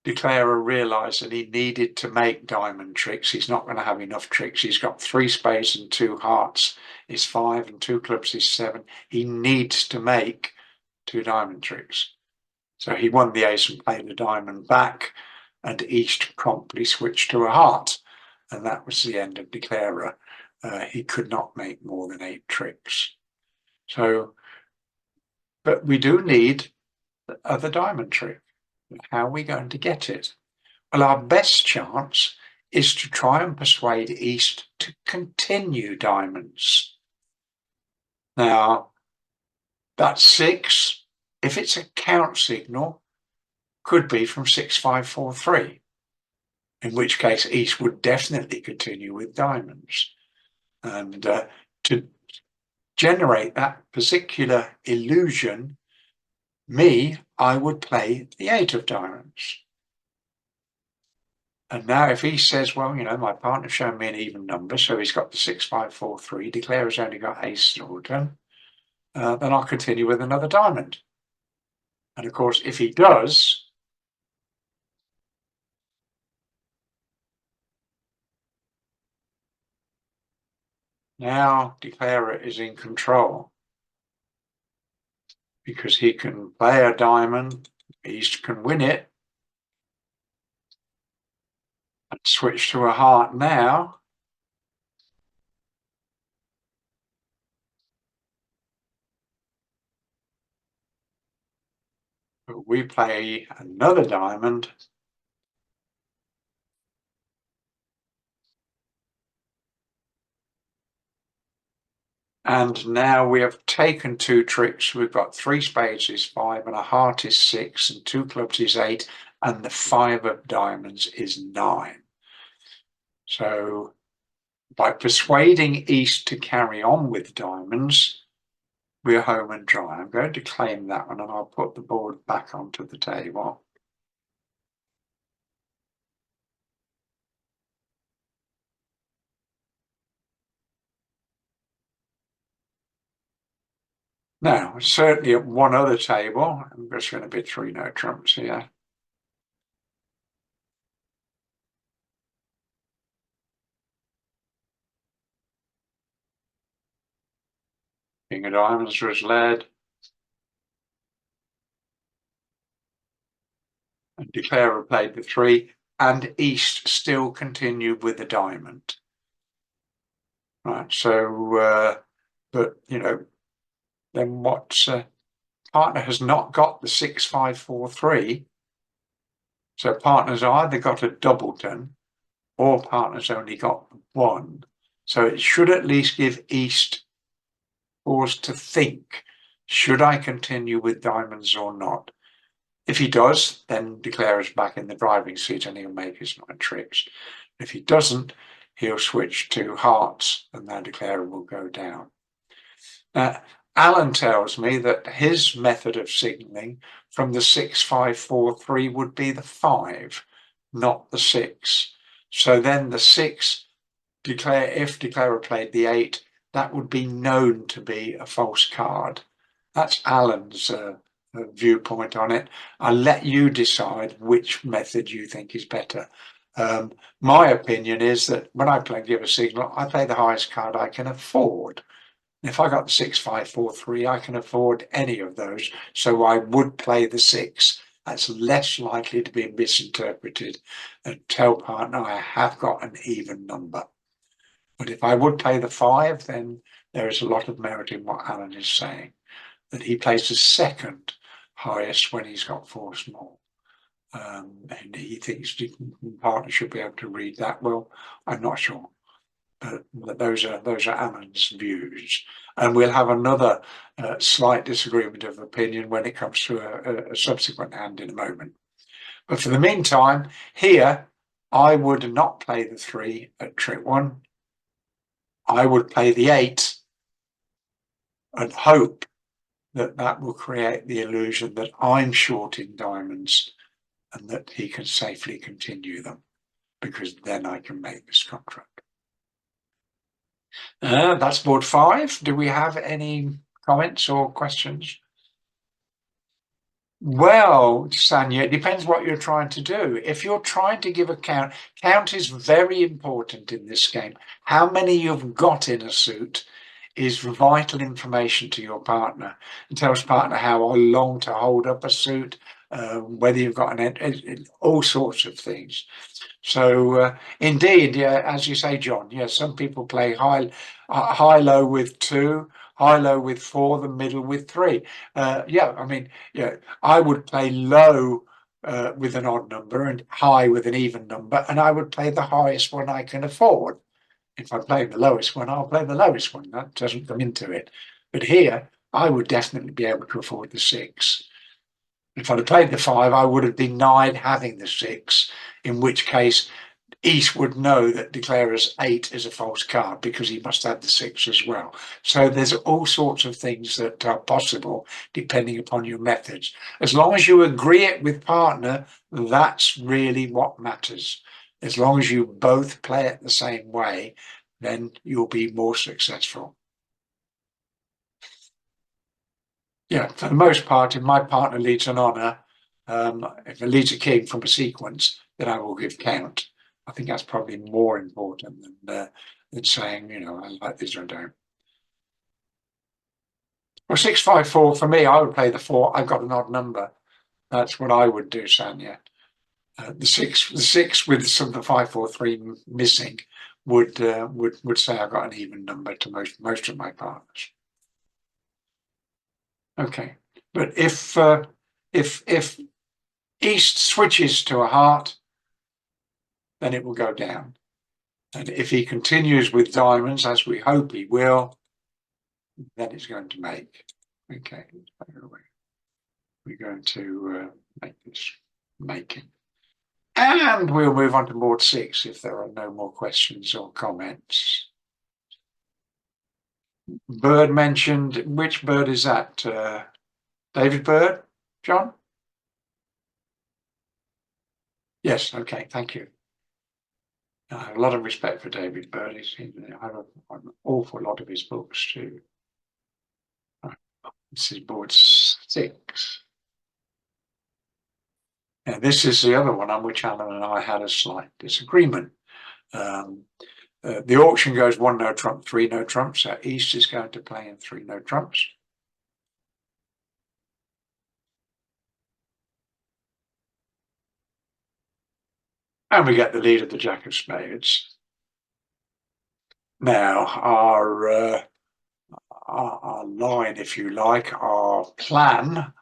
declarer realised that he needed to make diamond tricks. He's not going to have enough tricks. He's got 3 spades and 2 hearts is 5 and 2 clubs is 7. He needs to make 2 diamond tricks. So he won the ace and played the diamond back, and East promptly switched to a heart. And that was the end of declarer. He could not make more than 8 tricks. So, but we do need the other diamond trick. How are we going to get it? Well, our best chance is to try and persuade East to continue diamonds. Now, that 6, if it's a count signal, could be from 6, 5, 4, 3, in which case East would definitely continue with diamonds. And to generate that particular illusion, I would play the 8 of diamonds. And now if he says, well, you know, my partner's shown me an even number, so he's got the 6, 5, 4, 3, declarer's only got ace then I'll continue with another diamond. And of course, if he does, now declarer is in control because he can play a diamond, East can win it, and switch to a heart now. But we play another diamond. And now we have taken 2 tricks. We've got 3 spades is 5 and a heart is 6 and 2 clubs is 8 and the 5 of diamonds is 9. So by persuading East to carry on with diamonds, we're home and dry. I'm going to claim that one and I'll put the board back onto the table. Now, certainly at one other table, I'm just going to bid 3 no trumps here. King of diamonds was led. And declarer played the 3, and East still continued with the diamond. Right, so, but, then what, partner has not got the 6, 5, 4, 3. So partner's either got a doubleton or partner's only got 1. So it should at least give East pause to think, should I continue with diamonds or not? If he does, then declarer's back in the driving seat and he'll make his 9 tricks. If he doesn't, he'll switch to hearts and then declarer will go down. Alan tells me that his method of signalling from the 6, 5, 4, 3 would be the 5, not the 6. So then the 6, if declarer played the 8, that would be known to be a false card. That's Alan's viewpoint on it. I'll let you decide which method you think is better. My opinion is that when I give a signal, I play the highest card I can afford. If I got the 6, 5, 4, 3, I can afford any of those. So I would play the 6. That's less likely to be misinterpreted and tell partner I have got an even number. But if I would play the 5, then there is a lot of merit in what Alan is saying, that he plays the second highest when he's got 4 small. And he thinks the partner should be able to read that. Well, I'm not sure. But those are Alan's views, and we'll have another slight disagreement of opinion when it comes to a subsequent hand in a moment. But for the meantime, here I would not play the 3 at trick 1. I would play the 8 and hope that that will create the illusion that I'm short in diamonds and that he can safely continue them, because then I can make this contract. That's board 5. Do we have any comments or questions? Well, Sanya, it depends what you're trying to do. If you're trying to give a count is very important in this game. How many you've got in a suit is vital information to your partner. It tells partner how long to hold up a suit, whether you've got all sorts of things. So indeed, yeah, as you say, John, yeah, some people play high-low with 2, high-low with 4, the middle with 3. Yeah, I mean, yeah, I would play low with an odd number and high with an even number, and I would play the highest one I can afford. If I play the lowest one, I'll play the lowest one. That doesn't come into it. But here, I would definitely be able to afford the 6. If I'd have played the 5, I would have denied having the 6, in which case East would know that declarer's 8 is a false card because he must have the 6 as well. So there's all sorts of things that are possible depending upon your methods. As long as you agree it with partner, that's really what matters. As long as you both play it the same way, then you'll be more successful. Yeah, for the most part, if my partner leads an honour, if it leads a king from a sequence, then I will give count. I think that's probably more important than saying, I like this or I don't. Well, 6, 5, 4 for me, I would play the 4. I've got an odd number. That's what I would do, Sanya. The six with some of the 5, 4, 3 missing would say I've got an even number to most of my partners. Okay, but if East switches to a heart, then it will go down. And if he continues with diamonds, as we hope he will, then it's going to make. Okay, we're going to make this making. And we'll move on to board 6 if there are no more questions or comments. Bird mentioned, which bird is that? David Bird, John? Yes, okay, thank you. I have a lot of respect for David Bird. I have an awful lot of his books too. This is board 6. Now, this is the other one on which Alan and I had a slight disagreement. The auction goes 1 no trump, 3 no trumps, so East is going to play in 3 no trumps. And we get the lead of the Jack of Spades. Now, our line, if you like, our plan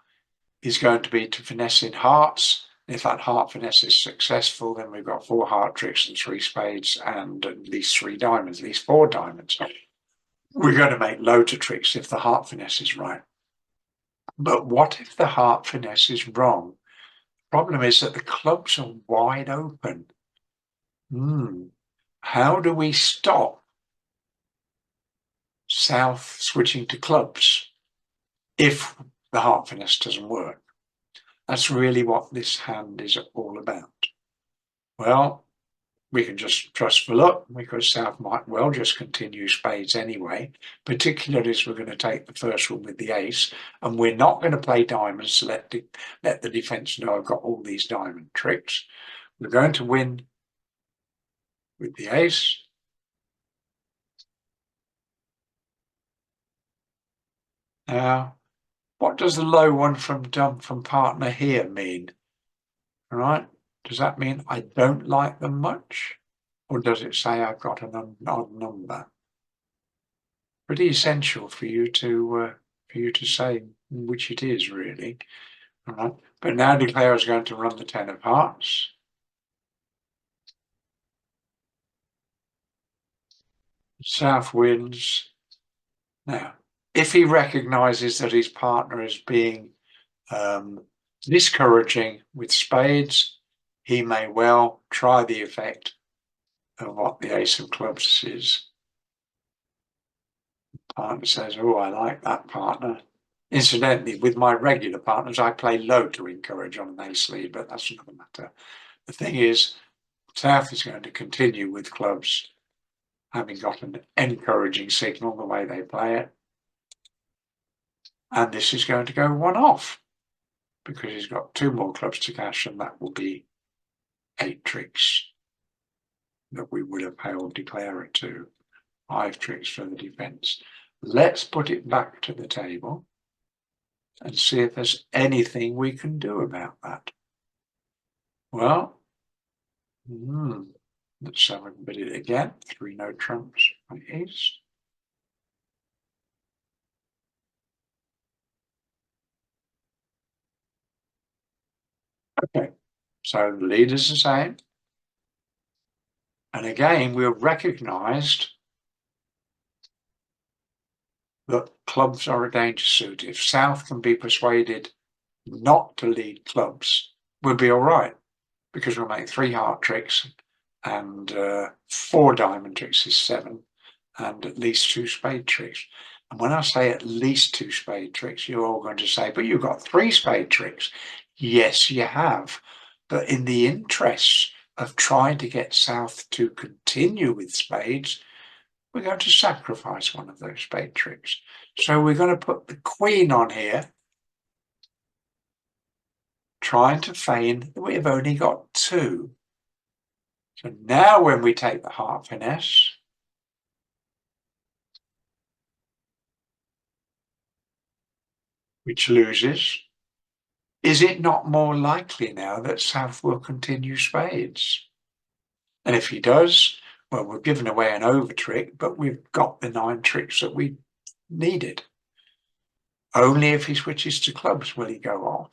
is going to be to finesse in hearts. If that heart finesse is successful, then we've got 4 heart tricks and 3 spades and at least 3 diamonds, at least 4 diamonds. We're going to make loads of tricks if the heart finesse is right. But what if the heart finesse is wrong? The problem is that the clubs are wide open. How do we stop South switching to clubs if the heart finesse doesn't work? That's really what this hand is all about. Well, we can just trust for luck because South might well just continue spades anyway, particularly as we're going to take the first one with the ace, and we're not going to play diamonds to let the defence know I've got all these diamond tricks. We're going to win with the ace. Now, what does the low one from partner here mean? All right, does that mean I don't like them much? Or does it say I've got an odd number? Pretty essential for you to say which it is, really. All right. But now Declare is going to run the 10 of hearts. South wins. Now, if he recognises that his partner is being discouraging with spades, he may well try the effect of what the ace of clubs is. Partner says, oh, I like that partner. Incidentally, with my regular partners, I play low to encourage on an ace lead, but that's another matter. The thing is, South is going to continue with clubs, having got an encouraging signal the way they play it. And this is going to go 1 off because he's got 2 more clubs to cash, and that will be 8 tricks that we would have held Declare to. 5 tricks for the defence. Let's put it back to the table and see if there's anything we can do about that. Well, let's have a bit of it again. 3 no trumps on ace. Okay, so the lead is the same. And again, we've recognised that clubs are a danger suit. If South can be persuaded not to lead clubs, we'll be all right because we'll make 3 heart tricks and 4 diamond tricks is 7 and at least 2 spade tricks. And when I say at least 2 spade tricks, you're all going to say, but you've got 3 spade tricks. Yes, you have. But in the interests of trying to get South to continue with spades, we're going to sacrifice one of those spade tricks. So we're going to put the queen on here, trying to feign that we've only got 2. So now when we take the heart finesse, which loses, is it not more likely now that South will continue spades? And if he does, well, we've given away an over trick, but we've got the 9 tricks that we needed. Only if he switches to clubs will he go off.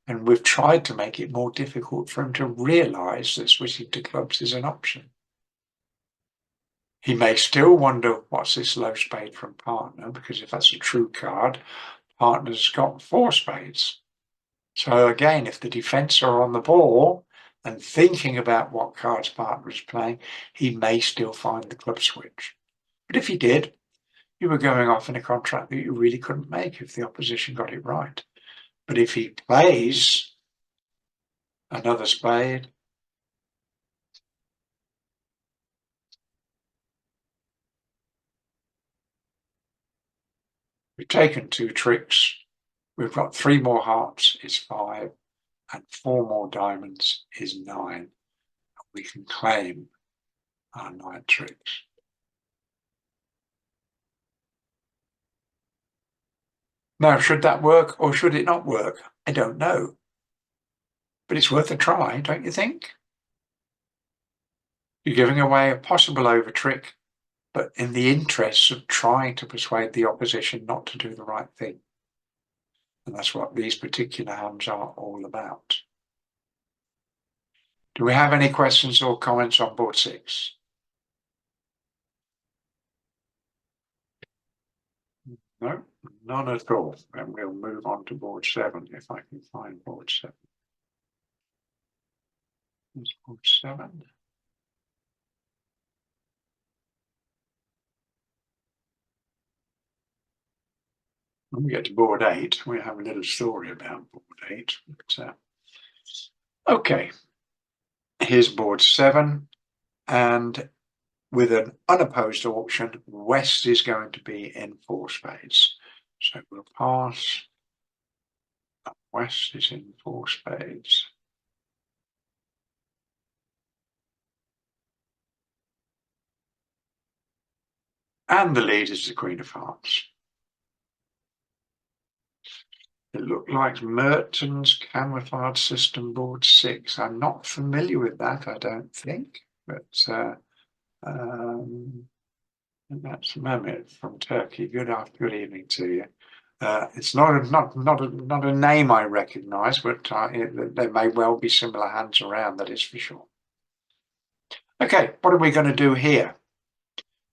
And we've tried to make it more difficult for him to realise that switching to clubs is an option. He may still wonder, what's this low spade from partner? Because if that's a true card, partner's got 4 spades. So again, if the defence are on the ball and thinking about what cards partner is playing, he may still find the club switch. But if he did, you were going off in a contract that you really couldn't make if the opposition got it right. But if he plays another spade, we've taken 2 tricks, we've got 3 more hearts is 5, and 4 more diamonds is 9. We can claim our 9 tricks. Now, should that work or should it not work? I don't know. But it's worth a try, don't you think? You're giving away a possible over trick, but in the interests of trying to persuade the opposition not to do the right thing. And that's what these particular hands are all about. Do we have any questions or comments on board 6? No, none at all. And we'll move on to board 7 if I can find board 7. There's board 7. When we get to board 8, we have a little story about board 8. But, okay, here's board 7, and with an unopposed auction, West is going to be in 4 spades. So we'll pass. West is in 4 spades. And the lead is the Queen of Hearts. It looked like Merton's camouflage system board 6. I'm not familiar with that, I don't think, but that's Mehmet from Turkey. Good evening to you. It's not a name I recognise, but there may well be similar hands around. That is for sure. Okay, what are we going to do here?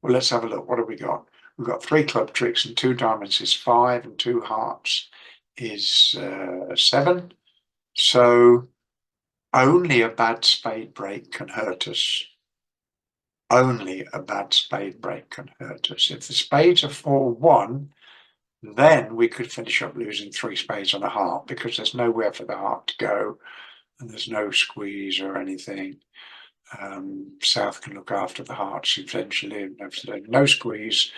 Well, let's have a look. What have we got? We've got 3 club tricks and 2 diamonds is 5 and 2 hearts is 7. So only a bad spade break can hurt us. Only a bad spade break can hurt us. If the spades are 4-1, then we could finish up losing 3 spades on a heart because there's nowhere for the heart to go and there's no squeeze or anything. South can look after the hearts eventually. No squeeze.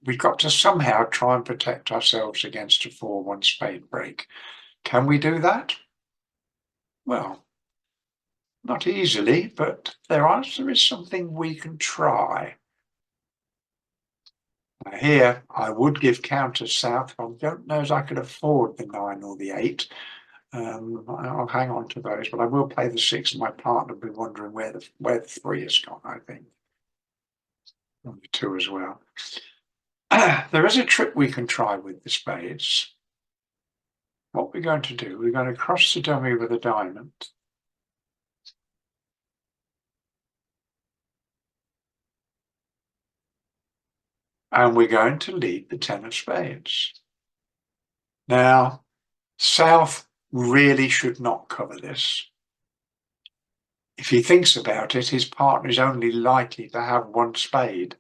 We've got to somehow try and protect ourselves against a 4-1 spade break. Can we do that? Well, not easily, but there is something we can try. Now here, I would give counters South, but I don't know as I could afford the 9 or the 8. I'll hang on to those, but I will play the 6, and my partner will be wondering where the 3 has gone, I think. And the 2 as well. There is a trick we can try with the spades. What we're going to do, we're going to cross the dummy with a diamond. And we're going to lead the 10 of spades. Now, South really should not cover this. If he thinks about it, his partner is only likely to have 1 spade,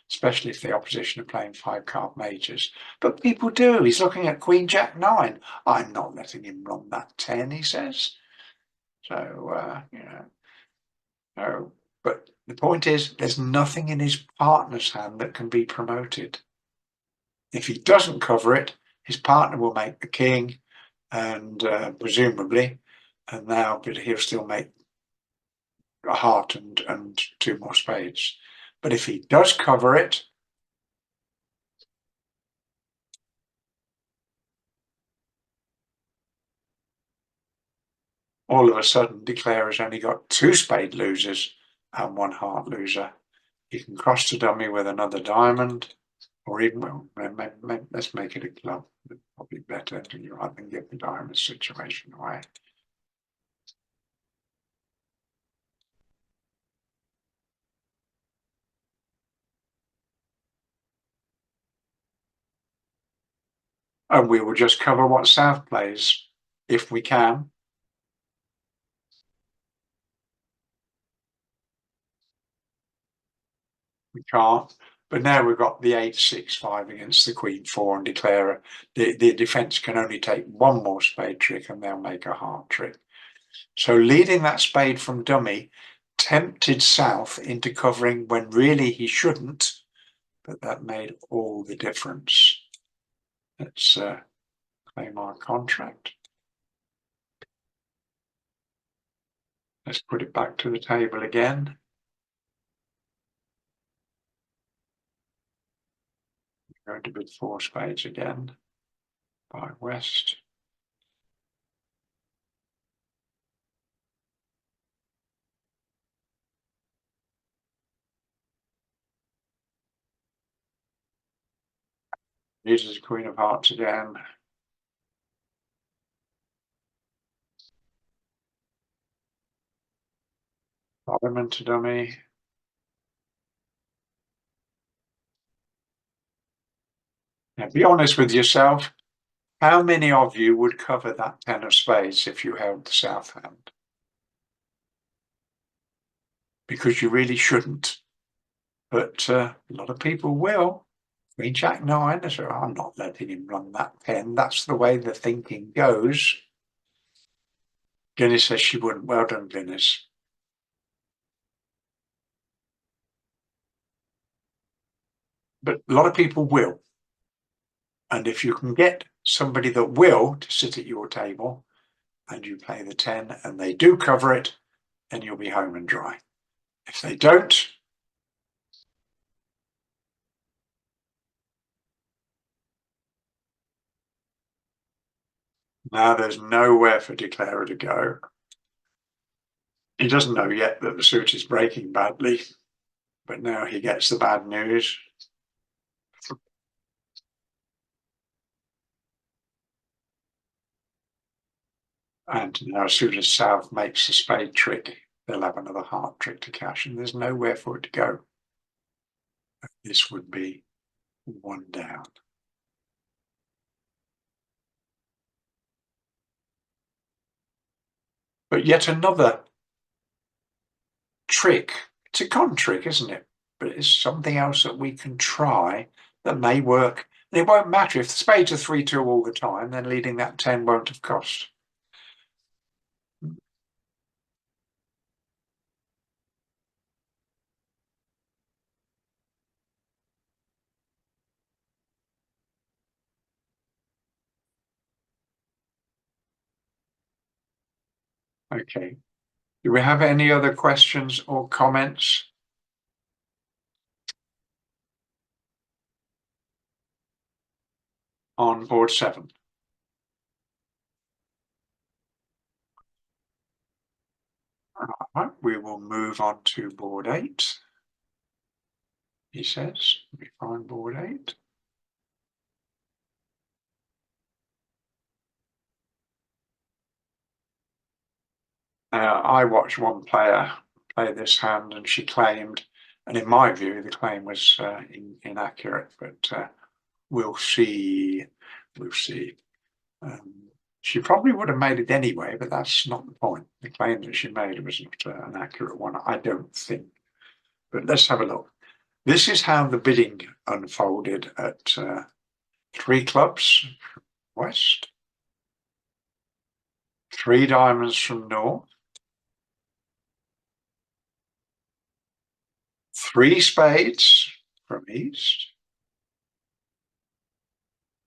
especially if the opposition are playing 5-card majors. But people do. He's looking at Queen Jack 9. I'm not letting him run that 10, he says. So, no. But the point is, there's nothing in his partner's hand that can be promoted. If he doesn't cover it, his partner will make the king, and presumably, and now, but he'll still make a heart and 2 more spades. But if he does cover it, all of a sudden Declare has only got 2 spade losers and 1 heart loser. He can cross the dummy with another diamond, or even, well, let's make it a club. Probably better rather than give the diamond situation away. And we will just cover what South plays if we can. We can't. But now we've got the 8-6-5 against the Queen 4 and Declare the defence can only take 1 more spade trick and they'll make a heart trick. So leading that spade from dummy tempted South into covering when really he shouldn't, but that made all the difference. Let's claim our contract. Let's put it back to the table again. Going to bid 4 spades again by West. Uses Queen of Hearts again. Diamond to dummy. Now, be honest with yourself. How many of you would cover that 10 of spades if you held the south hand? Because you really shouldn't. But a lot of people will. Queen Jack 9, so I'm not letting him run that 10. That's the way the thinking goes. Guinness says she wouldn't. Well done, Guinness. But a lot of people will. And if you can get somebody that will to sit at your table and you play the 10 and they do cover it, then you'll be home and dry. If they don't, now there's nowhere for Declarer to go. He doesn't know yet that the suit is breaking badly, but now he gets the bad news. And now as soon as South makes a spade trick, they'll have another heart trick to cash, and there's nowhere for it to go. This would be 1 down. But yet another trick. It's a con trick, isn't it? But it's something else that we can try that may work. And it won't matter if the spades are 3-2 all the time, then leading that 10 won't have cost. Okay. Do we have any other questions or comments? On board 7. Right, we will move on to board 8. He says, we find board 8. I watched one player play this hand and she claimed, and in my view, the claim was inaccurate, but we'll see. We'll see. She probably would have made it anyway, but that's not the point. The claim that she made was not an accurate one, I don't think. But let's have a look. This is how the bidding unfolded at 3 clubs from West, 3 diamonds from North, 3 spades from East,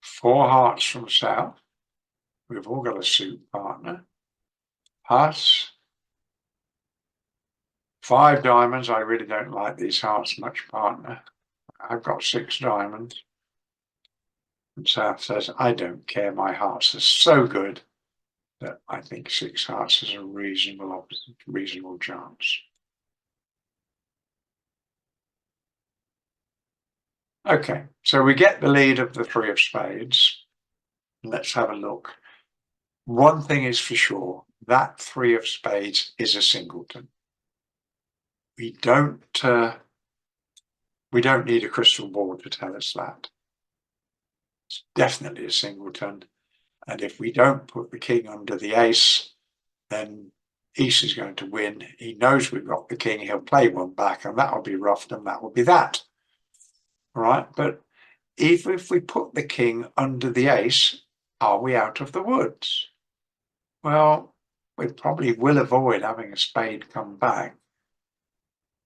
4 hearts from South. We've all got a suit partner. Hearts, 5 diamonds. I really don't like these hearts much, partner. I've got 6 diamonds. And South says, I don't care. My hearts are so good that I think 6 hearts is a reasonable chance. Okay, so we get the lead of the 3 of spades. Let's have a look. One thing is for sure, that 3 of spades is a singleton. We don't need a crystal ball to tell us that. It's definitely a singleton. And if we don't put the king under the ace, then East is going to win. He knows we've got the king. He'll play one back, and that'll be roughed, and that will be that. All right, but if we put the king under the ace, are we out of the woods? Well, we probably will avoid having a spade come back.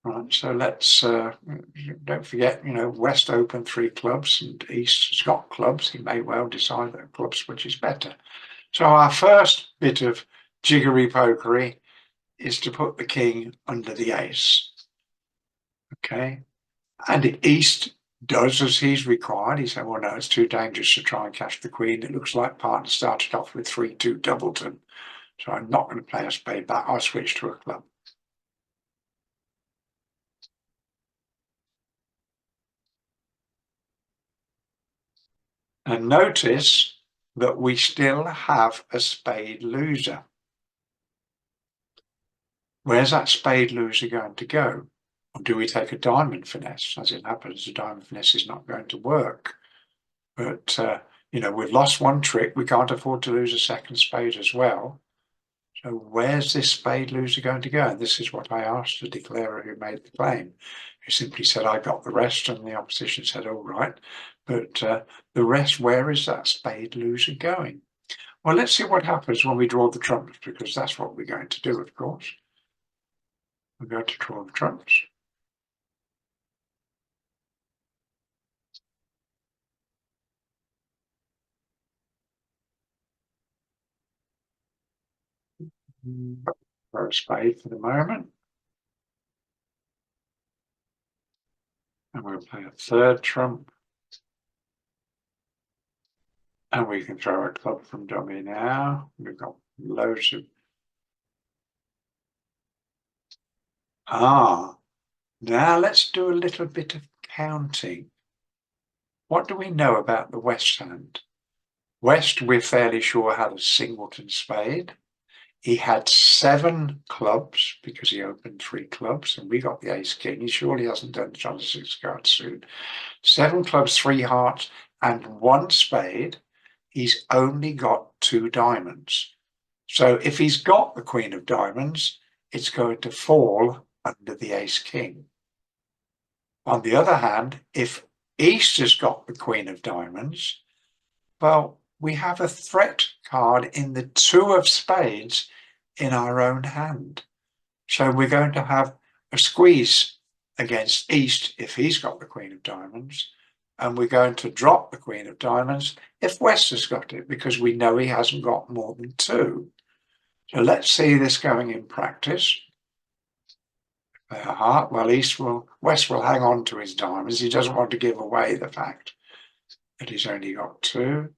Right, so let's don't forget, West open 3 clubs and East has got clubs. He may well decide that clubs which is better. So our first bit of jiggery pokery is to put the king under the ace. Okay, and East does as he's required. He said, well, no, it's too dangerous to try and catch the queen. It looks like partner started off with 3-2 Doubleton. So I'm not going to play a spade back. I'll switch to a club. And notice that we still have a spade loser. Where's that spade loser going to go? Or do we take a diamond finesse? As it happens, the diamond finesse is not going to work. But, you know, we've lost one trick. We can't afford to lose a second spade as well. So where's this spade loser going to go? And this is what I asked the declarer who made the claim, who simply said, I got the rest, and the opposition said, all right. But the rest, where is that spade loser going? Well, let's see what happens when we draw the trumps, because that's what we're going to do, of course. We're going to draw the trumps. Throw a spade for the moment. And we'll play a third trump. And we can throw a club from dummy now. We've got loads of... Now let's do a little bit of counting. What do we know about the West hand? West, we're fairly sure, had a singleton spade. He had 7 clubs because he opened 3 clubs, and we got the ace king. He surely hasn't done it on a 6-card suit. 7 clubs, 3 hearts, and 1 spade. He's only got 2 diamonds. So if he's got the queen of diamonds, it's going to fall under the ace king. On the other hand, if East has got the queen of diamonds, well, we have a threat card in the 2 of spades in our own hand. So we're going to have a squeeze against East if he's got the queen of diamonds, and we're going to drop the queen of diamonds if West has got it, because we know he hasn't got more than 2. So let's see this going in practice. Well, West will hang on to his diamonds. He doesn't want to give away the fact that he's only got 2.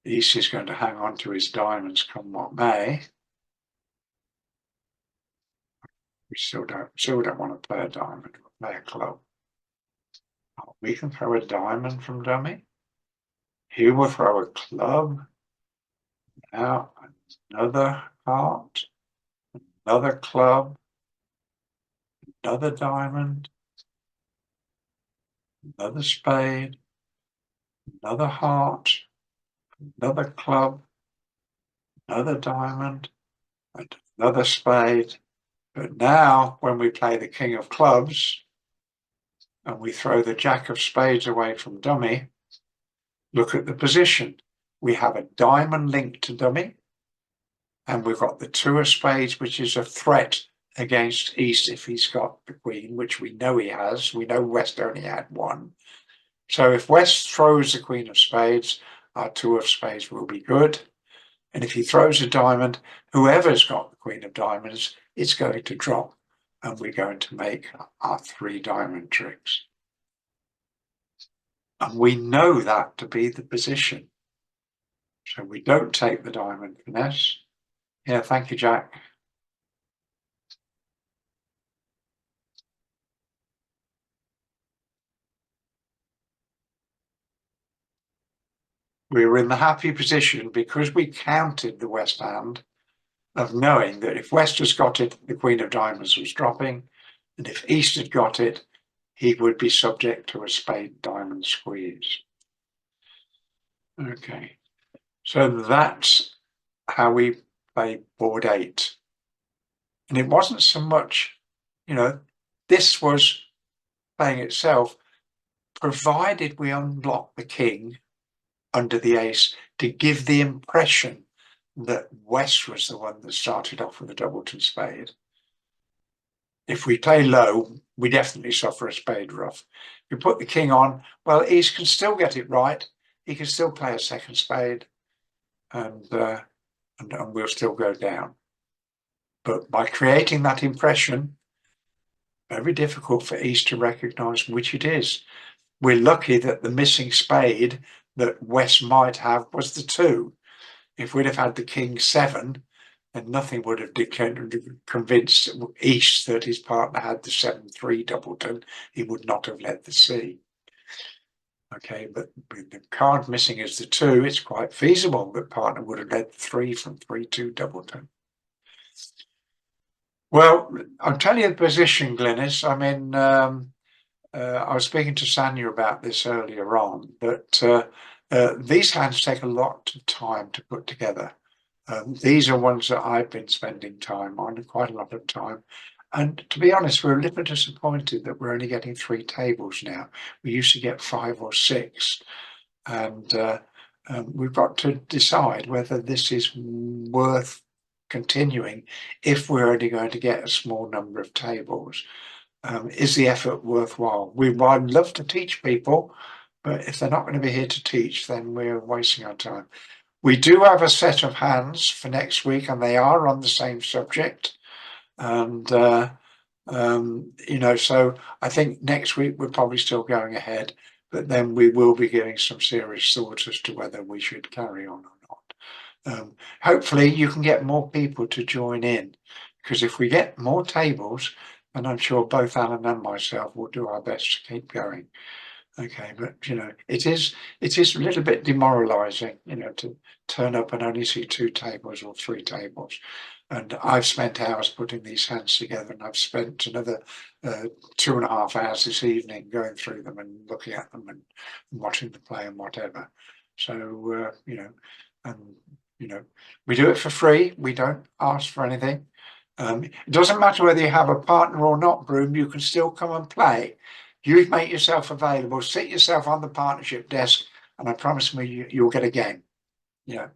East is going to hang on to his diamonds come what may. We still don't want to play a diamond. We'll play a club. We can throw a diamond from dummy. He will throw a club. Now another heart, another club, another diamond, another spade, another heart, another club, another diamond, and another spade. But now when we play the king of clubs and we throw the jack of spades away from dummy, look at the position. We have a diamond linked to dummy, and we've got the 2 of spades, which is a threat against East if he's got the queen, which we know he has. We know West only had 1. So if West throws the queen of spades, our 2 of spades will be good. And if he throws a diamond, whoever's got the queen of diamonds, it's going to drop, and we're going to make our 3 diamond tricks. And we know that to be the position. So we don't take the diamond finesse. Yeah, thank you, Jack. We were in the happy position because we counted the West hand of knowing that if West has got it, the queen of diamonds was dropping, and if East had got it, he would be subject to a spade diamond squeeze. Okay, so that's how we play board 8. And it wasn't so much, you know, this was playing itself, provided we unblock the king under the ace to give the impression that West was the one that started off with a doubleton spade. If we play low, we definitely suffer a spade ruff. If we put the king on, well, East can still get it right. He can still play a second spade, and we'll still go down. But by creating that impression, very difficult for East to recognise which it is. We're lucky that the missing spade that West might have was the 2. If we'd have had the King 7, then nothing would have convinced East that his partner had the 7-3 doubleton. He would not have led the C. Okay, but with the card missing is the 2, it's quite feasible that partner would have led the 3 from 3-2 doubleton. Well, I'll tell you the position, Glynis. I mean, I was speaking to Sanya about this earlier on, but these hands take a lot of time to put together. These are ones that I've been spending time on, quite a lot of time. And to be honest, we're a little disappointed that we're only getting 3 tables now. We used to get 5 or 6. And we've got to decide whether this is worth continuing if we're only going to get a small number of tables. Is the effort worthwhile? I'd love to teach people, but if they're not going to be here to teach, then we're wasting our time. We do have a set of hands for next week, and they are on the same subject. And, you know, so I think next week we're probably still going ahead, but then we will be giving some serious thought as to whether we should carry on or not. Hopefully you can get more people to join in, because if we get more tables, then I'm sure both Alan and myself will do our best to keep going. Okay, but you know, it is a little bit demoralizing, you know, to turn up and only see 2 tables or 3 tables. And I've spent hours putting these hands together, and I've spent another 2.5 hours this evening going through them and looking at them and watching the play and whatever. So you know, and you know, we do it for free. We don't ask for anything. It doesn't matter whether you have a partner or not, Broom. You can still come and play. You make yourself available, sit yourself on the partnership desk, and I promise me you'll get a game. Yeah.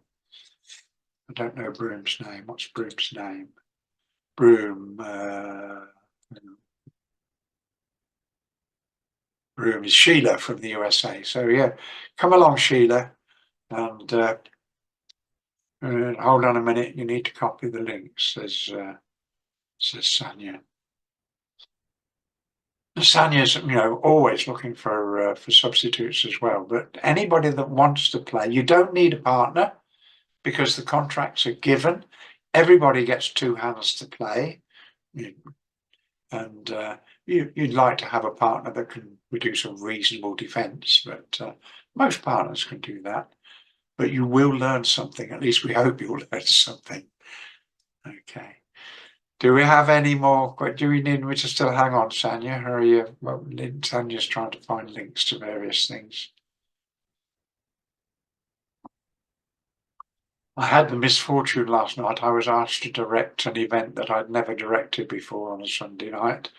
I don't know Broom's name. What's Broom's name? Broom. Broom is Sheila from the USA. So yeah, come along, Sheila, and hold on a minute. You need to copy the link, says Sanya. Sanya's, you know, always looking for substitutes as well. But anybody that wants to play, you don't need a partner because the contracts are given. Everybody gets 2 hands to play, and you'd like to have a partner that can produce a reasonable defence, but most partners can do that. But you will learn something. At least we hope you'll learn something. Okay. Do we have any more? Do we need me to still hang on, Sanya? Or are you? Well, Sanya's trying to find links to various things. I had the misfortune last night. I was asked to direct an event that I'd never directed before on a Sunday night,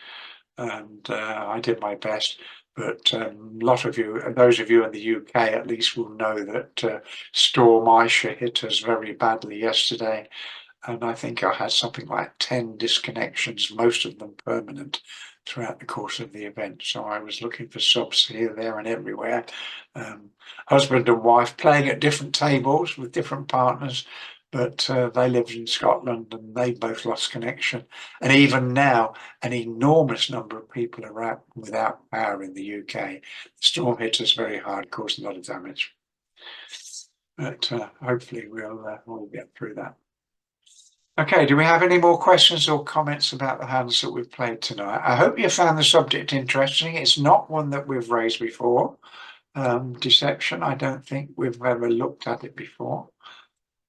and I did my best. But a lot of you, those of you in the UK at least, will know that Storm Aisha hit us very badly yesterday. And I think I had something like 10 disconnections, most of them permanent, throughout the course of the event. So I was looking for subs here, there, and everywhere. Husband and wife playing at different tables with different partners, but they lived in Scotland and they both lost connection. And even now, an enormous number of people are out without power in the UK. The storm hit us very hard, caused a lot of damage. But hopefully we'll get through that. Okay, do we have any more questions or comments about the hands that we've played tonight? I hope you found the subject interesting. It's not one that we've raised before. Deception, I don't think we've ever looked at it before.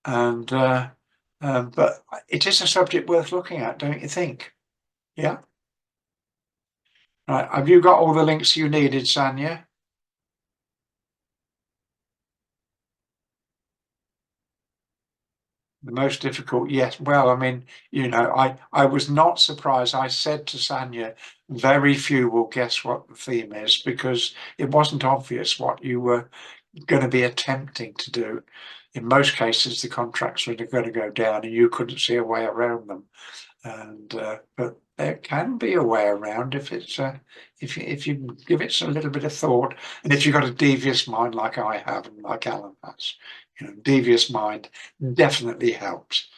And but it is a subject worth looking at, don't you think? Yeah. Right, have you got all the links you needed, Sanya? The most difficult, yes. Well, I mean, you know, I was not surprised. I said to Sanya, very few will guess what the theme is because it wasn't obvious what you were going to be attempting to do. In most cases, the contracts were going to go down and you couldn't see a way around them. And but there can be a way around if it's if you give it a little bit of thought, and if you've got a devious mind like I have and like Alan has. You know, devious mind definitely helps.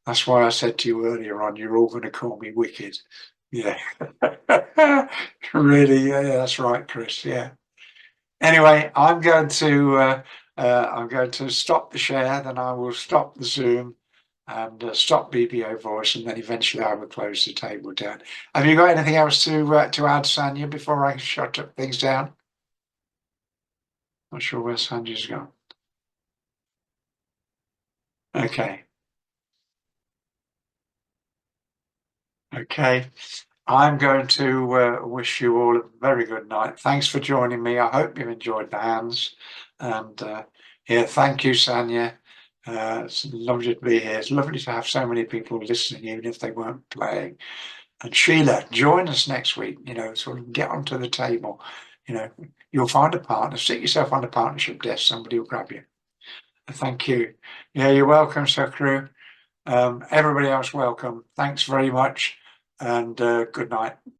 That's why I said to you earlier on, you're all going to call me wicked. Yeah. Really, yeah, that's right, Chris. Yeah. Anyway, I'm going to stop the share, then I will stop the Zoom and stop BBO voice, and then eventually I will close the table down. Have you got anything else to add, Sanya, before I shut up things down? Not sure where Sanya's gone. Okay. Okay. I'm going to wish you all a very good night. Thanks for joining me. I hope you've enjoyed the hands. And yeah, thank you, Sanya. It's lovely to be here. It's lovely to have so many people listening, even if they weren't playing. And Sheila, join us next week. Sort of get onto the table. You know, you'll find a partner. Sit yourself on the partnership desk. Somebody will grab you. Thank you. Yeah, you're welcome, Sakru. Everybody else, welcome. Thanks very much, and good night.